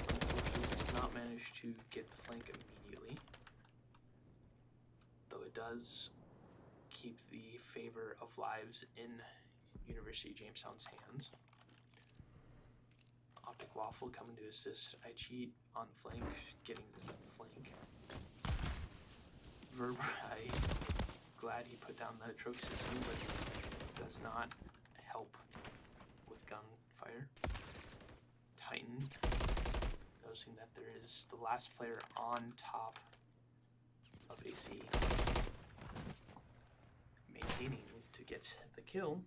Unfortunately does not manage to get the flank immediately, though it does keep the favor of lives in University of Jamestown's hands. Optic Waffle coming to assist I cheat on the flank, getting the flank. Verberi, glad he put down the trophy system, but does not help with gunfire. Titan, noticing that there is the last player on top of AC, maintaining to get the kill,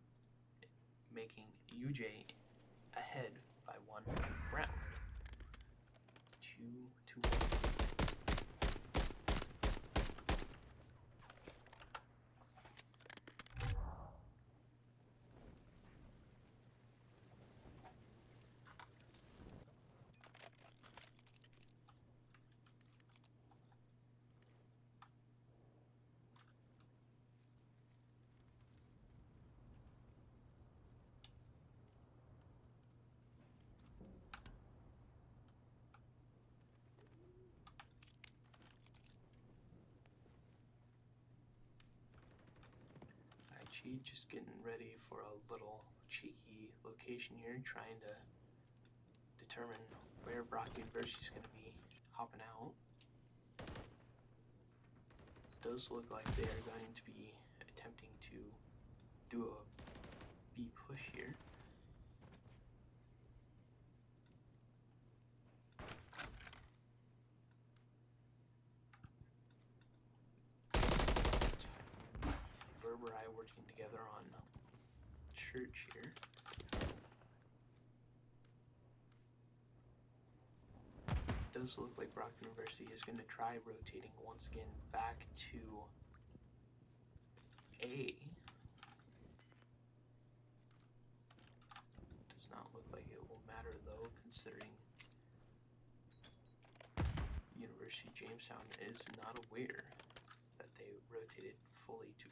making UJ ahead by 1 round. 2-1. IG just getting ready for a little cheeky location here, trying to determine where Brock University is going to be hopping out. Does look like they are going to be attempting to do a B push here. Verberi working together on Church here. Does look like Brock University is going to try rotating once again back to A. Does not look like it will matter though, considering University of Jamestown is not aware that they rotated fully to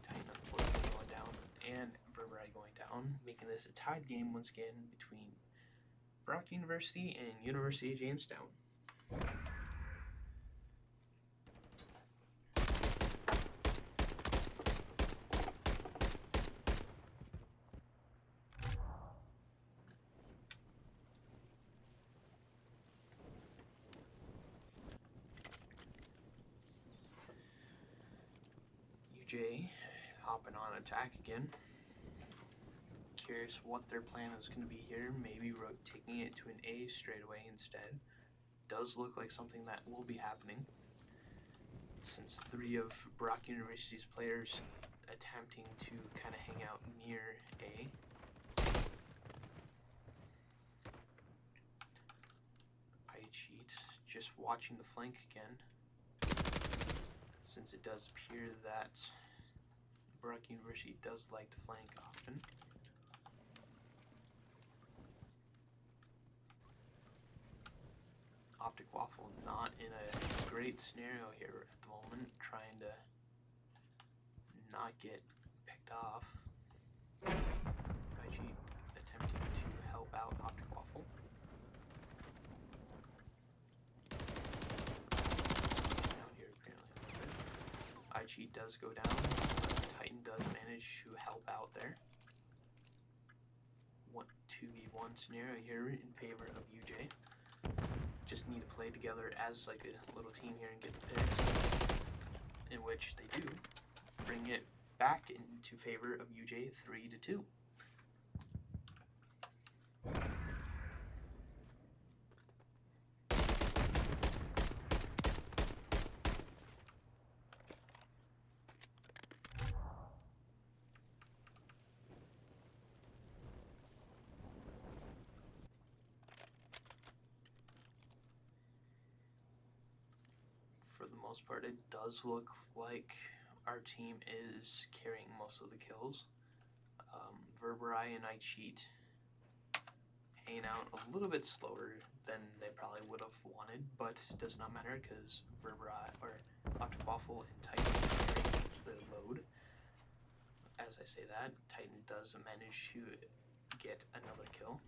Titan unfortunately going down and Verberi going down, making this a tied game once again between Brock University and University of Jamestown. UJ hopping on attack again. Curious what their plan is going to be here. Maybe taking it to an A straight away instead. Does look like something that will be happening, since 3 of Brock University's players attempting to kind of hang out near A. I cheat, just watching the flank again, since it does appear that Brock University does like to flank often. Optic Waffle not in a great scenario here at the moment, trying to not get picked off. IG attempting to help out Optic Waffle. Down here apparently. IG does go down, but Titan does manage to help out there. 2v1 scenario here in favor of UJ. Just need to play together as like a little team here and get the picks, in which they do bring it back into favor of UJ 3-2. For the most part, it does look like our team is carrying most of the kills. Verberai and I cheat hanging out a little bit slower than they probably would have wanted, but it does not matter because Verberai or Optic Waffle and Titan carry the load. As I say that, Titan does manage to get another kill.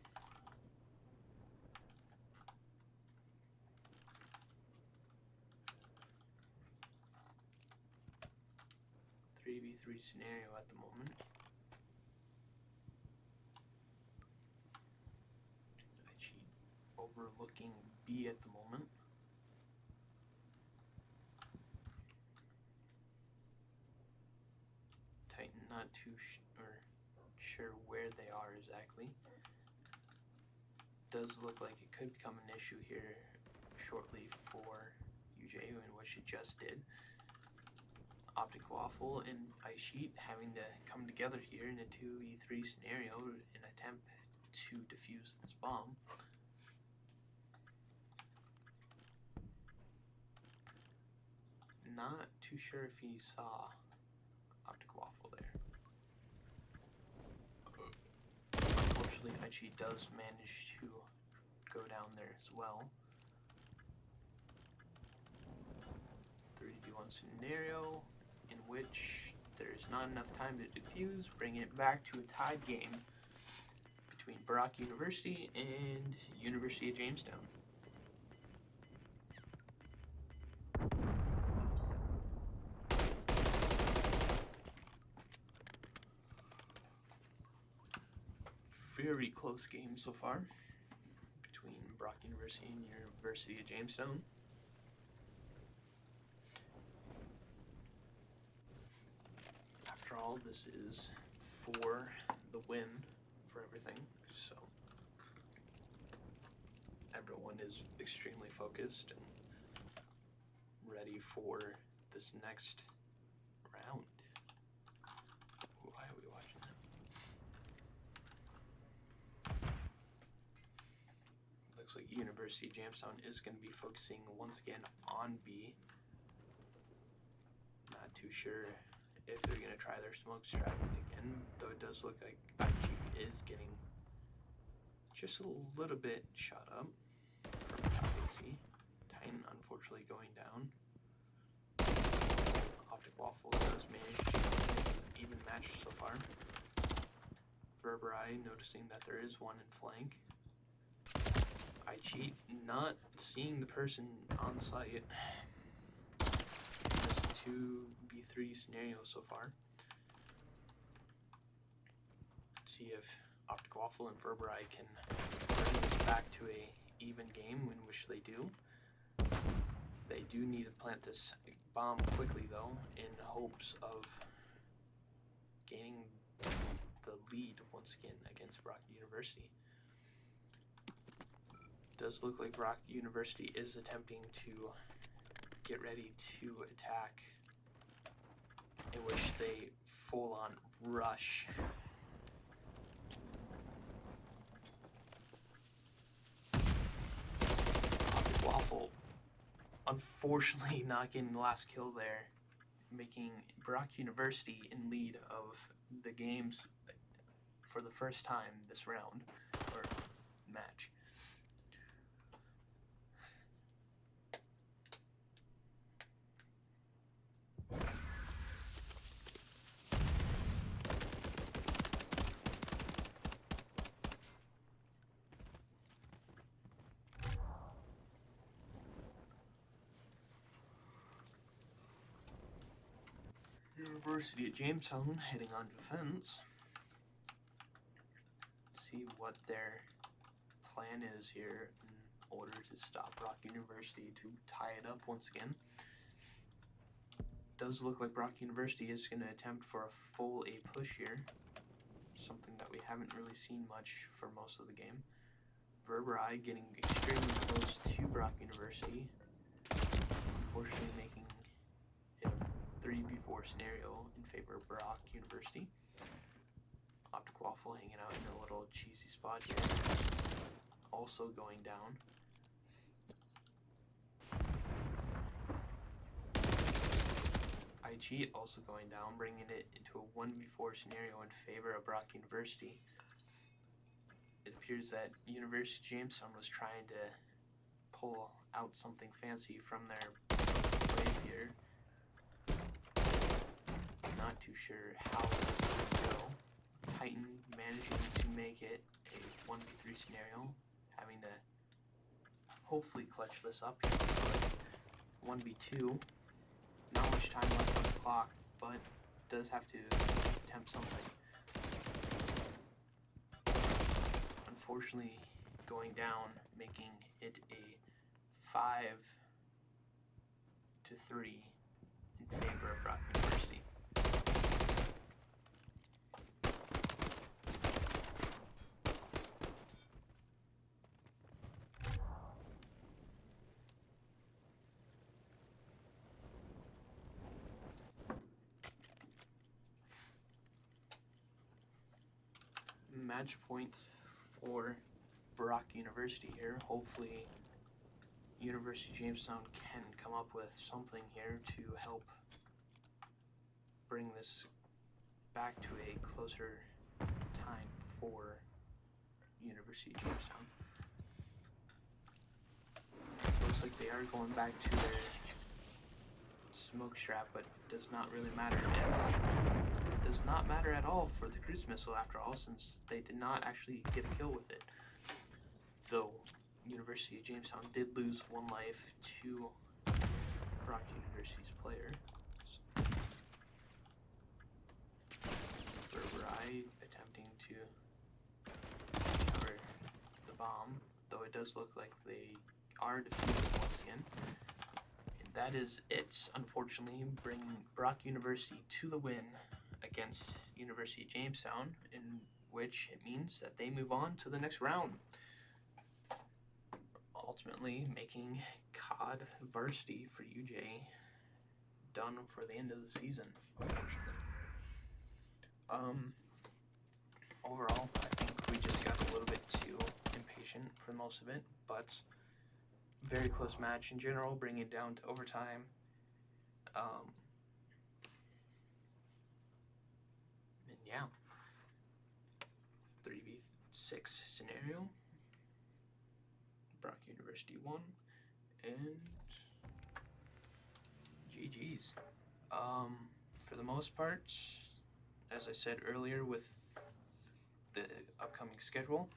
3v3 scenario at the moment. I cheat overlooking B at the moment. Titan not too sure where they are exactly. Does look like it could become an issue here shortly for UJ, in which it just did. Optic Waffle and Ice Sheet having to come together here in a 2v3 scenario in an attempt to defuse this bomb. Not too sure if he saw Optic Waffle there. Unfortunately, Ice Sheet does manage to go down there as well. 3v1 scenario in which there is not enough time to defuse, bring it back to a tied game between Brock University and University of Jamestown. Very close game so far between Brock University and University of Jamestown. After all, this is for the win for everything, so everyone is extremely focused and ready for this next round. Why are we watching that? Looks like University of Jamestown is going to be focusing once again on B. Not too sure if they're going to try their smoke strat again, though it does look like IG is getting just a little bit shot up from top AC. Titan unfortunately going down. Optic Waffle does manage to make an even match so far. Verberai noticing that there is one in flank. I cheat, not seeing the person on site. This 2v3 scenario so far. Let's see if Optic Waffle and Verberai can bring this back to a even game, in which they do. They do need to plant this bomb quickly though, in hopes of gaining the lead once again against Brock University. Does look like Brock University is attempting to get ready to attack, in which they full on rush. Optic Waffle unfortunately not getting the last kill there, making Brock University in lead of the games for the first time this round, or match. University at Jamestown heading on defense. See what their plan is here in order to stop Brock University to tie it up once again. Does look like Brock University is going to attempt for a full A push here, something that we haven't really seen much for most of the game. Verberai getting extremely close to Brock University, unfortunately making it a 3v4 scenario in favor of Brock University. Optic Waffle hanging out in a little cheesy spot here, also going down. IG also going down, bringing it into a 1v4 scenario in favor of Brock University. It appears that University of Jamestown was trying to pull out something fancy from their plays here. Not too sure how this is going to go. Titan managing to make it a 1v3 scenario, having to hopefully clutch this up here. 1v2, not much time left on the clock, but does have to attempt something. Unfortunately going down, making it a 5-3 in favor of Brock University. Match point for Brock University here. Hopefully University of Jamestown can come up with something here to help bring this back to a closer time for University of Jamestown. Looks like they are going back to their smoke strap, but does not really matter if does not matter at all for the cruise missile after all, since they did not actually get a kill with it. Though University of Jamestown did lose 1 life to Brock University's player. Verberai attempting to cover the bomb, though it does look like they are defeated once again. And that is it, unfortunately, bringing Brock University to the win against University of Jamestown, in which it means that they move on to the next round, ultimately making COD Varsity for UJ done for the end of the season, unfortunately. Overall, I think we just got a little bit too impatient for most of it, but very close match in general, bringing it down to overtime. And yeah, 3v6 scenario. Brock University won, and GG's. For the most part, as I said earlier, with the upcoming schedule,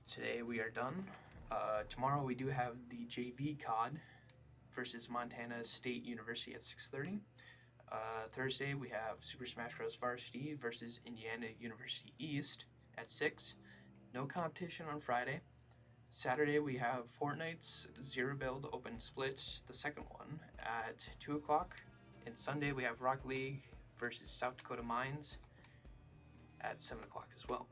Today we are done. Tomorrow we do have the JV COD versus Montana State University at 6:30. Thursday we have Super Smash Bros. Varsity versus Indiana University East at 6. No competition on Friday. Saturday we have Fortnite's Zero Build Open Splits, the second one, at 2 o'clock. And Sunday we have Rocket League versus South Dakota Mines at 7 o'clock as well.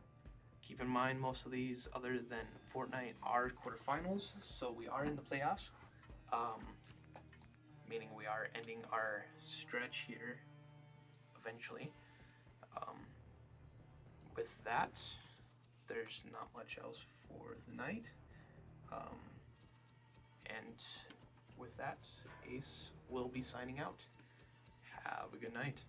Keep in mind, most of these, other than Fortnite, are quarterfinals, so we are in the playoffs, meaning we are ending our stretch here eventually. With that, there's not much else for the night. And with that, Ace will be signing out. Have a good night.